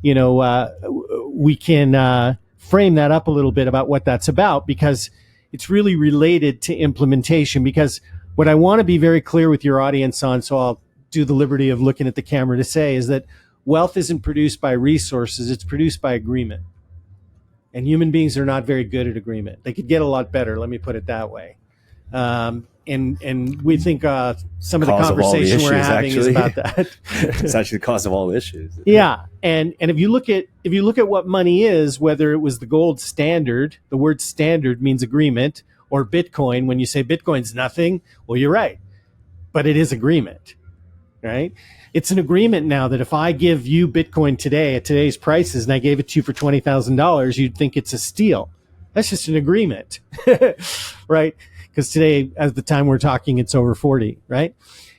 we can frame that up a little bit about what that's about, because it's really related to implementation. Because what I want to be very clear with your audience on, so I'll do the liberty of looking at the camera to say, is that wealth isn't produced by resources, it's produced by agreement. And human beings are not very good at agreement. They could get a lot better, let me put it that way. And we think some of the conversation we're having is about that. It's actually the cause of all the issues. Yeah, and if you look at what money is, whether it was the gold standard, the word standard means agreement, or Bitcoin, when you say Bitcoin's nothing, well, you're right, but it is agreement, right? It's an agreement now that if I give you Bitcoin today at today's prices and I gave it to you for $20,000, you'd think it's a steal. That's just an agreement, right? Because today, at the time we're talking, it's over 40, right?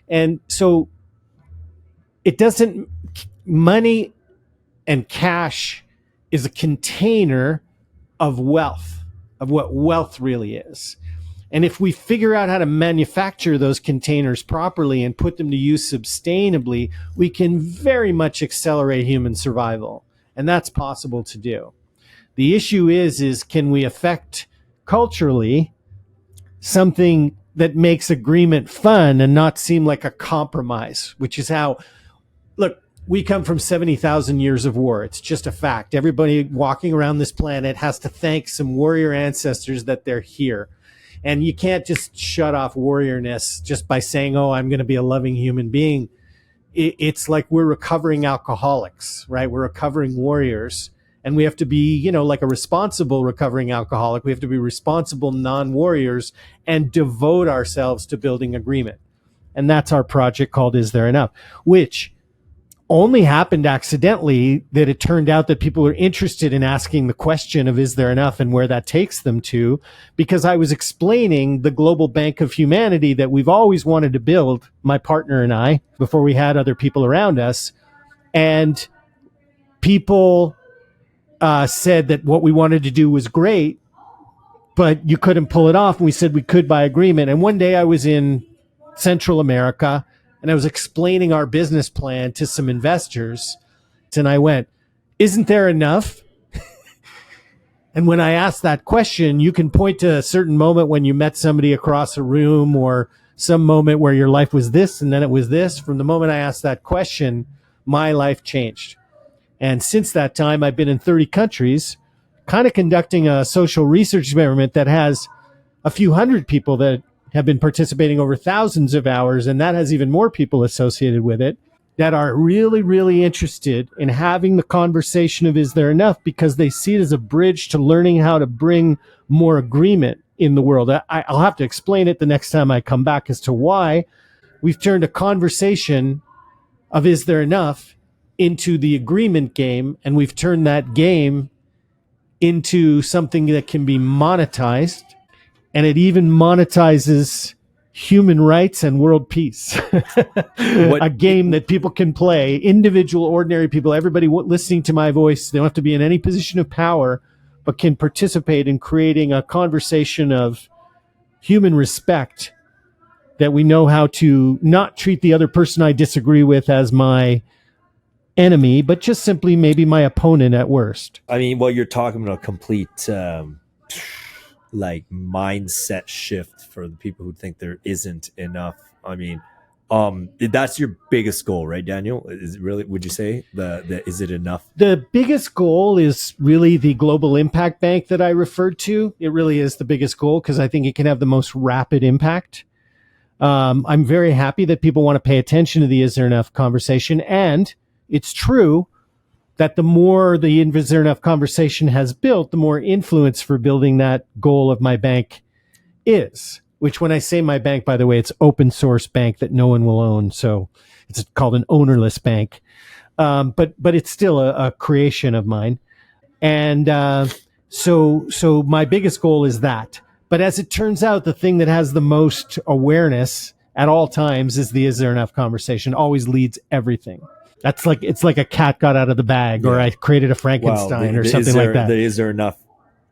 And so money and cash is a container of wealth, of what wealth really is. And if we figure out how to manufacture those containers properly and put them to use sustainably, we can very much accelerate human survival. And that's possible to do. The issue is can we affect culturally something that makes agreement fun and not seem like a compromise, which is how, look, we come from 70,000 years of war. It's just a fact. Everybody walking around this planet has to thank some warrior ancestors that they're here. And you can't just shut off warriorness just by saying, oh, I'm going to be a loving human being. It's like we're recovering alcoholics, right? We're recovering warriors. And we have to be, like a responsible recovering alcoholic. We have to be responsible non-warriors and devote ourselves to building agreement. And that's our project called IsThereEnough, which only happened accidentally, that it turned out that people are interested in asking the question of is there enough and where that takes them to, because I was explaining the global bank of humanity that we've always wanted to build, my partner and I, before we had other people around us. And people said that what we wanted to do was great, but you couldn't pull it off. And we said we could by agreement. And one day I was in Central America and I was explaining our business plan to some investors. And I went, isn't there enough? And when I asked that question, you can point to a certain moment when you met somebody across a room, or some moment where your life was this and then it was this. From the moment I asked that question, my life changed. And since that time, I've been in 30 countries, kind of conducting a social research experiment that has a few hundred people that have been participating over thousands of hours, and that has even more people associated with it, that are really, really interested in having the conversation of is there enough, because they see it as a bridge to learning how to bring more agreement in the world. I'll have to explain it the next time I come back as to why we've turned a conversation of is there enough into the agreement game, and we've turned that game into something that can be monetized, and it even monetizes human rights and world peace. A game that people can play, individual, ordinary people, everybody listening to my voice, they don't have to be in any position of power, but can participate in creating a conversation of human respect that we know how to not treat the other person I disagree with as my enemy, but just simply maybe my opponent at worst. I mean, well, you're talking about a complete like mindset shift for the people who think there isn't enough. I mean, that's your biggest goal, right, Daniel? Is it really? Would you say the is it enough? The biggest goal is really the global impact bank that I referred to. It really is the biggest goal because I think it can have the most rapid impact. I'm very happy that people want to pay attention to the Is There Enough conversation. And it's true that the more the Is There Enough conversation has built, the more influence for building that goal of my bank is. Which when I say my bank, by the way, it's open source bank that no one will own. So it's called an ownerless bank. But it's still a creation of mine. And so my biggest goal is that. But as it turns out, the thing that has the most awareness at all times is the Is There Enough conversation. Always leads everything. It's like a cat got out of the bag, or I created a Frankenstein or something like that. The Is There Enough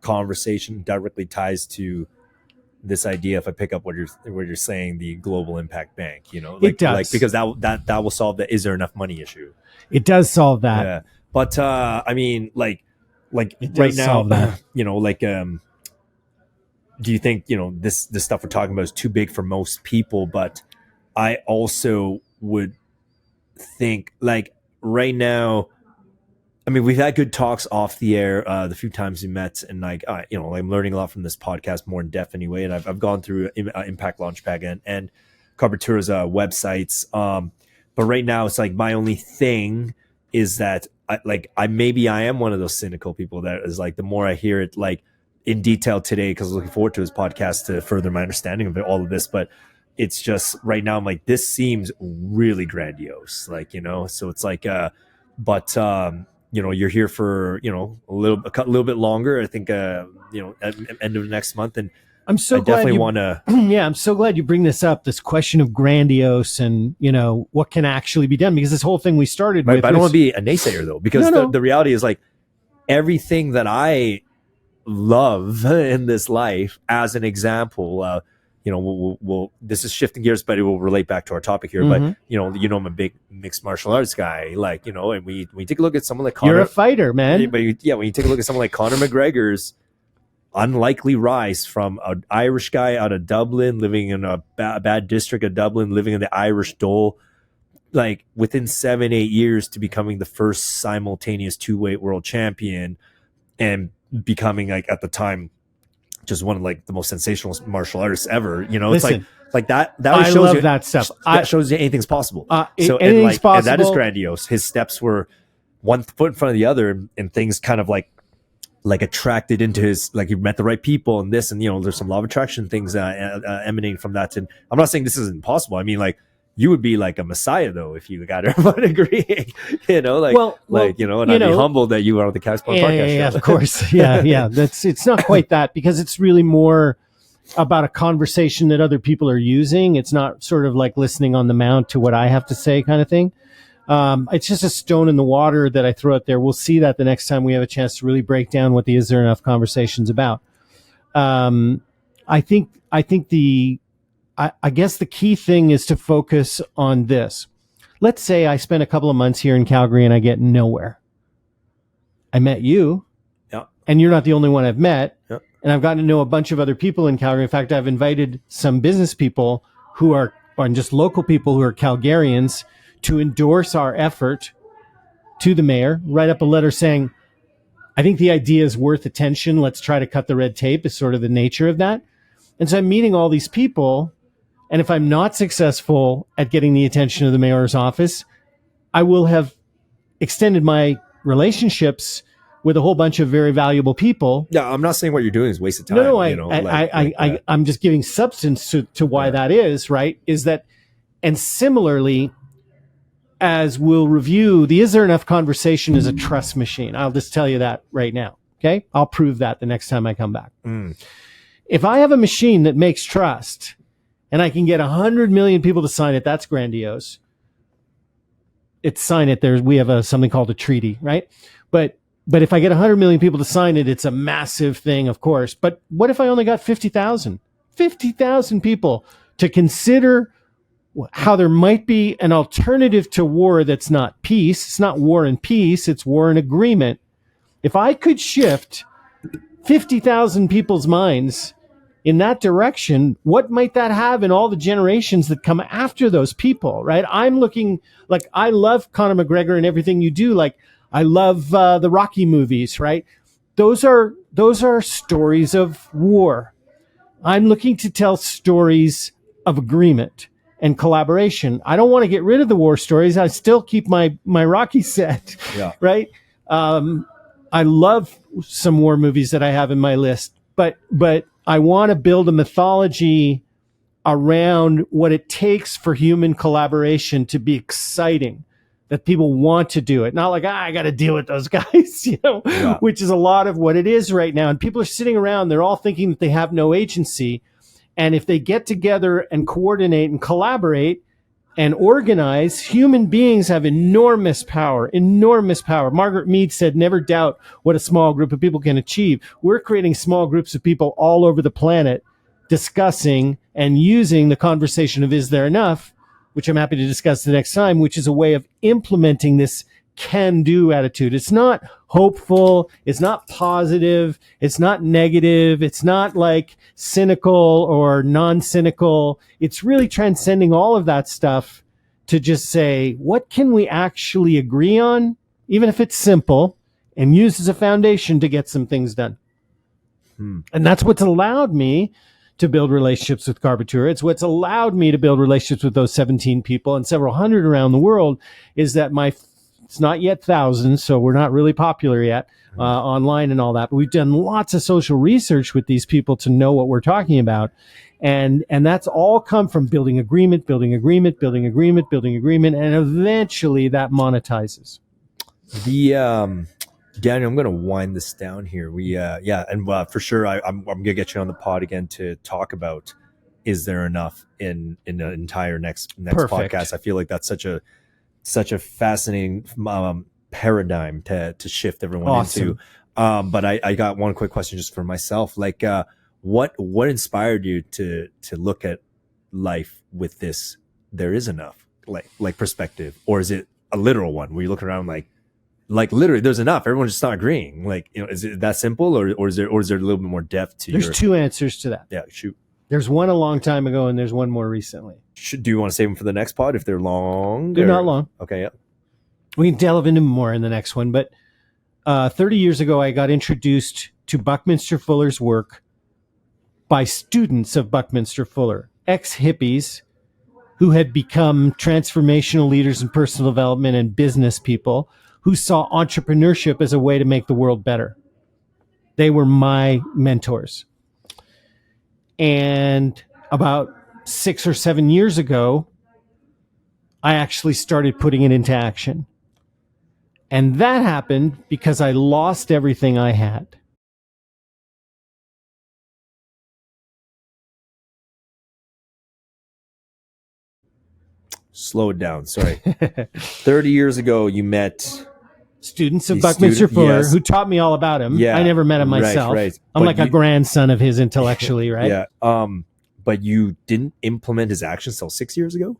conversation directly ties to this idea. If I pick up what you're saying, the global impact bank, It does. because that will solve the Is There Enough money issue. It does solve that. Yeah, but I mean, like It right does now, solve that. do you think this stuff we're talking about is too big for most people? But I also would think, like, right now, I mean, we've had good talks off the air the few times we met, and like I'm learning a lot from this podcast, more in depth anyway. And I've gone through Impact Launchpad and Carbotura's websites, but right now it's like my only thing is that I maybe I am one of those cynical people that is like, the more I hear it like in detail today, because I was looking forward to his podcast to further my understanding of all of this, but it's just right now I'm like, this seems really grandiose, so it's like you're here for a little bit longer, I think, at end of next month, and I'm so I glad definitely want to. Yeah, I'm so glad you bring this up. This question of grandiose and what can actually be done, because this whole thing we started with. But I don't want to be a naysayer though, because the reality is, like, everything that I love in this life, as an example, we'll this is shifting gears, but it will relate back to our topic here. Mm-hmm. But I'm a big mixed martial arts guy, and we take a look at someone like Conor. You're a fighter, man. But when you take a look at someone like Conor McGregor's unlikely rise from an Irish guy out of Dublin, living in a bad district of Dublin, living in the Irish Dole, like within 7-8 years, to becoming the first simultaneous 2-weight world champion, and becoming, like, at the time, just one of, like, the most sensational martial artists ever. Listen, it's like that I shows love you that stuff. That shows you anything's possible. Anything's possible. And that is grandiose. His steps were one foot in front of the other, and things kind of like attracted into his, like, he met the right people and this, and there's some law of attraction things emanating from that. And I'm not saying this isn't possible. I mean, like, you would be like a messiah though if you got everyone agreeing, and I'd be humbled that you were on the Cast podcast. Yeah, of course. Yeah. It's not quite that, because it's really more about a conversation that other people are using. It's not sort of like listening on the mount to what I have to say kind of thing. It's just a stone in the water that I throw out there. We'll see that the next time we have a chance to really break down what the Is There Enough conversation's about. I guess the key thing is to focus on this. Let's say I spend a couple of months here in Calgary and I get nowhere. I met you, and you're not the only one I've met, and I've gotten to know a bunch of other people in Calgary. In fact, I've invited some business people who are just local people who are Calgarians to endorse our effort to the mayor, write up a letter saying, I think the idea is worth attention. Let's try to cut the red tape, is sort of the nature of that. And so I'm meeting all these people. And if I'm not successful at getting the attention of the mayor's office, I will have extended my relationships with a whole bunch of very valuable people. Yeah, I'm not saying what you're doing is wasted time. No, I'm just giving substance to why that is, right? Is that, and similarly, as we'll review, the Is There Enough conversation is a trust machine. I'll just tell you that right now. Okay? I'll prove that the next time I come back. If I have a machine that makes trust, and I can get 100 million people to sign it, that's grandiose. It's sign it. We have something called a treaty, right? But if I get 100 million people to sign it, it's a massive thing, of course. But what if I only got 50,000? 50,000 people to consider how there might be an alternative to war that's not peace. It's not war and peace, it's war and agreement. If I could shift 50,000 people's minds in that direction, what might that have in all the generations that come after those people, right? I'm looking, like, I love Conor McGregor and everything you do. Like, I love the Rocky movies, right? Those are stories of war. I'm looking to tell stories of agreement and collaboration. I don't want to get rid of the war stories. I still keep my Rocky set, right? I love some war movies that I have in my list, but I want to build a mythology around what it takes for human collaboration to be exciting, that people want to do it. Not like, I got to deal with those guys, which is a lot of what it is right now. And people are sitting around, they're all thinking that they have no agency. And if they get together and coordinate and collaborate and organize, human beings have enormous power, enormous power. Margaret Mead said, never doubt what a small group of people can achieve. We're creating small groups of people all over the planet discussing and using the conversation of Is There Enough, which I'm happy to discuss the next time, which is a way of implementing this can-do attitude. It's not hopeful. It's not positive. It's not negative. It's not like cynical or non-cynical. It's really transcending all of that stuff to just say, what can we actually agree on, even if it's simple, and use as a foundation to get some things done. And that's what's allowed me to build relationships with Carbotura. It's what's allowed me to build relationships with those 17 people and several hundred around the world, is that it's not yet thousands, so we're not really popular yet online and all that. But we've done lots of social research with these people to know what we're talking about. And that's all come from building agreement, building agreement, building agreement, building agreement. And eventually that monetizes. Daniel, I'm going to wind this down here. For sure, I'm going to get you on the pod again to talk about Is There Enough in the entire next podcast. I feel like that's such a fascinating paradigm to shift everyone into. But I got one quick question just for myself. Like, what inspired you to look at life with this there is enough like perspective, or is it a literal one where you look around like literally there's enough, everyone's just not agreeing, like, is it that simple, or is there a little bit more depth to There's two answers to that. Yeah, shoot. There's one a long time ago and there's one more recently. Do you want to save them for the next pod if they're long? They're not long. Okay, yeah. We can delve into more in the next one. But 30 years ago, I got introduced to Buckminster Fuller's work by students of Buckminster Fuller, ex-hippies who had become transformational leaders in personal development and business people who saw entrepreneurship as a way to make the world better. They were my mentors. And about 6 or 7 years ago, I actually started putting it into action. And that happened because I lost everything I had. Slow it down. Sorry. 30 years ago, you met students of Buckminster Fuller, yes, who taught me all about him. Yeah, I never met him myself. Right. I'm like a grandson of his intellectually, right? Yeah. But you didn't implement his actions till 6 years ago?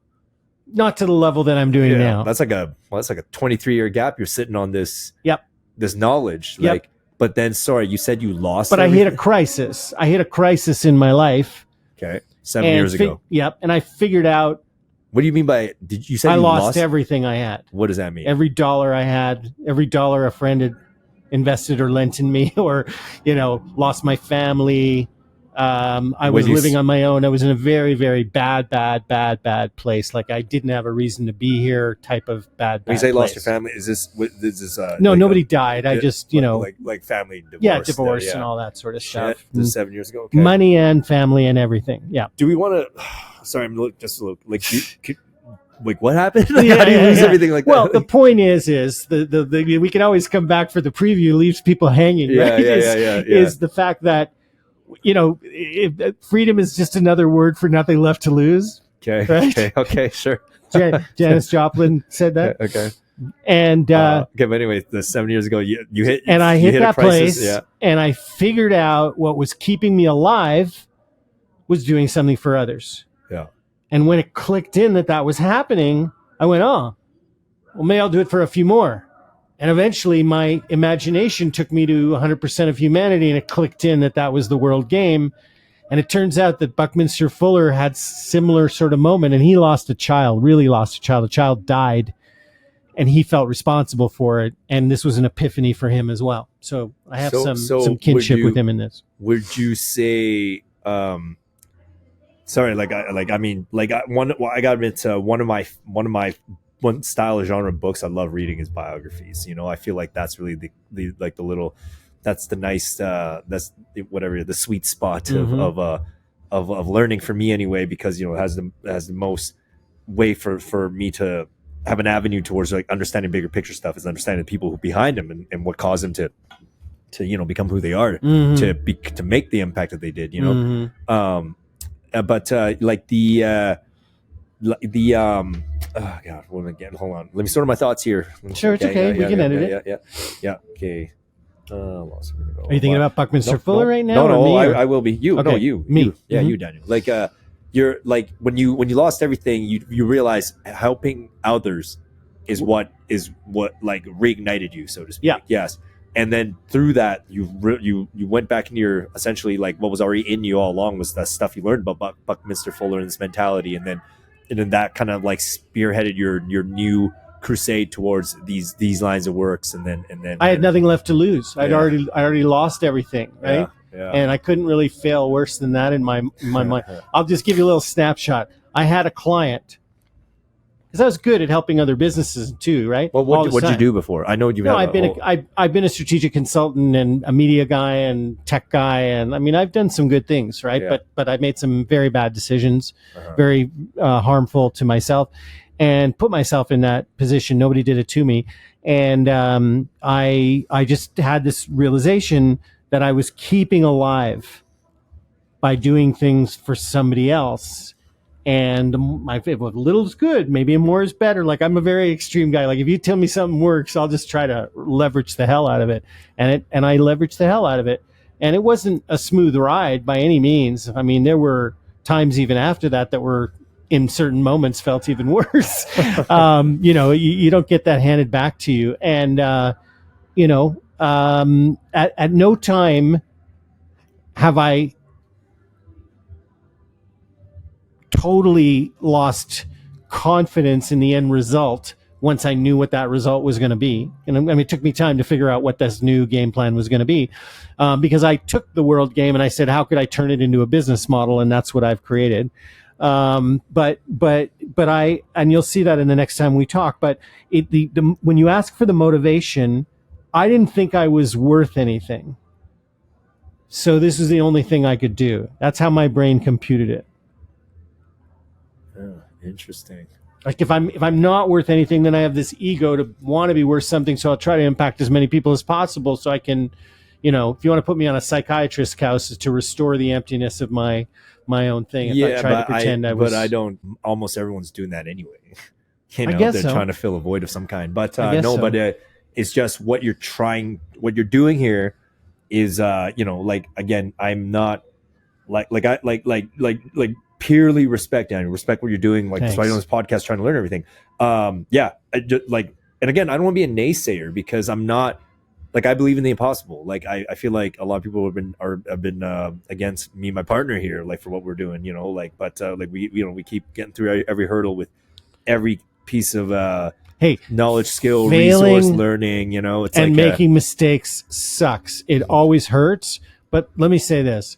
Not to the level that I'm doing now. That's like a 23-year gap. You're sitting on this. Yep. This knowledge. Yep. Like, but then, sorry, you said you lost. But everything? I hit a crisis. I hit a crisis in my life. Okay. 7 years ago. Yep. And I figured out. What do you mean by, did you say I lost everything I had? What does that mean? Every dollar I had, every dollar a friend had invested or lent in me, or, lost my family. I was living on my own. I was in a very, very bad place. Like, I didn't have a reason to be here type of bad When you say place. Lost your family, is this no, like nobody died. I just, like family divorce. Yeah, divorce and all that sort of stuff. This is 7 years ago. Okay. Money and family and everything. Yeah. Do we want to, sorry, I'm just a little, like what happened? How do you lose everything like that? Well, the point is the we can always come back for the preview, leaves people hanging, right? Is the fact that, freedom is just another word for nothing left to lose. Okay. Right? Okay. Sure. Janis Joplin said that. Okay. And okay, but anyway, the 7 years ago, you hit, and I hit that place, yeah, and I figured out what was keeping me alive was doing something for others. Yeah. And when it clicked in that was happening, I went, oh, well, maybe I'll do it for a few more. And eventually my imagination took me to 100% of humanity, and it clicked in that was the world game. And it turns out that Buckminster Fuller had similar sort of moment, and he lost a child, really lost a child. The child died, and he felt responsible for it. And this was an epiphany for him as well. So I have some kinship with him in this. Would you say, sorry, I got into one style of genre books I love reading is biographies. You know, I feel like that's really the little, that's the nice, that's the sweet spot of learning for me anyway, because, you know, it has the most way for me to have an avenue towards like understanding bigger picture stuff, is understanding the people who behind them and what caused them to you know become who they are, to make the impact that they did, you know. But like the oh god, again, hold on, let me sort of my thoughts here. Sure, it's okay. We can edit it. Yeah. Okay. Are you thinking about Buckminster Fuller right now? No, I will be. You, okay. no, you, me. You. Yeah, you, Daniel. Like, you're like when you lost everything, you realize helping others is what like reignited you, so to speak. Yeah. Yes. And then through that, you went back into your, essentially like what was already in you all along was that stuff you learned about Buckminster Fuller and this mentality, and then that kind of like spearheaded your new crusade towards these lines of works, and then I had nothing left to lose. I already lost everything, right? Yeah. And I couldn't really fail worse than that in my mind. I'll just give you a little snapshot. I had a client, because I was good at helping other businesses too, right? Well, what did you do before? I know you. No, I've been a strategic consultant and a media guy and tech guy, and I mean I've done some good things, right? Yeah. But I made some very bad decisions, very harmful to myself, and put myself in that position. Nobody did it to me, and I just had this realization that I was keeping alive by doing things for somebody else. And if a little is good, maybe more is better. Like, I'm a very extreme guy. Like, if you tell me something works, I'll just try to leverage the hell out of it. And I leveraged the hell out of it. And it wasn't a smooth ride by any means. I mean, there were times even after that were in certain moments felt even worse. You know, you don't get that handed back to you. And, you know, at no time have I totally lost confidence in the end result once I knew what that result was going to be. And I mean, it took me time to figure out what this new game plan was going to be, because I took the world game and I said, how could I turn it into a business model? And that's what I've created. But and you'll see that in the next time we talk, but when you ask for the motivation, I didn't think I was worth anything. So this is the only thing I could do. That's how my brain computed it. Oh, interesting. Like if I'm not worth anything, then I have this ego to want to be worth something. So I'll try to impact as many people as possible. So I can, you know, if you want to put me on a psychiatrist's couch to restore the emptiness of my own thing. If I try to pretend I was. But I don't. Almost everyone's doing that anyway. You know, I guess they're trying to fill a void of some kind. But it's just what you're doing here is, you know, like again, I'm not like purely respect what you're doing. Like, that's why I'm on this podcast trying to learn everything. Yeah, I just, like, and again, I don't want to be a naysayer because I'm not, like, I believe in the impossible. Like, I feel like a lot of people have been against me and my partner here, like for what we're doing, you know, like, but like we keep getting through every hurdle with every piece of knowledge, skill, failing, resource, learning, you know, it's and like making mistakes sucks. It always hurts. But let me say this.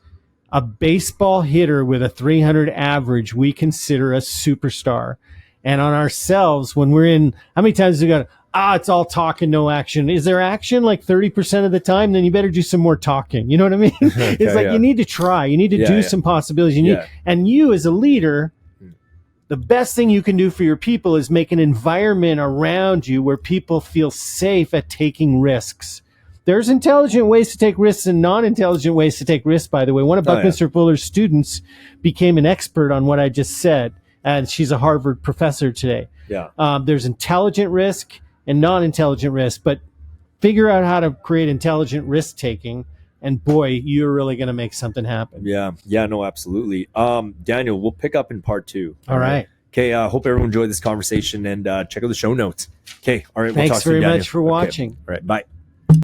A baseball hitter with a 300 average, we consider a superstar. And on ourselves, when we're in, how many times do we go, it's all talk and no action? Is there action like 30% of the time? Then you better do some more talking. You know what I mean? It's like you need to try. You need to do some possibilities. And you as a leader, the best thing you can do for your people is make an environment around you where people feel safe at taking risks. There's intelligent ways to take risks and non-intelligent ways to take risks, by the way. One of Buckminster Fuller's students became an expert on what I just said, and she's a Harvard professor today. Yeah. There's intelligent risk and non-intelligent risk, but figure out how to create intelligent risk-taking and boy, you're really going to make something happen. Yeah, no, absolutely. Daniel, we'll pick up in part 2. All right. Okay, hope everyone enjoyed this conversation, and check out the show notes. Okay, all right. Thanks we'll talk very soon, Daniel. much for watching. All right, bye.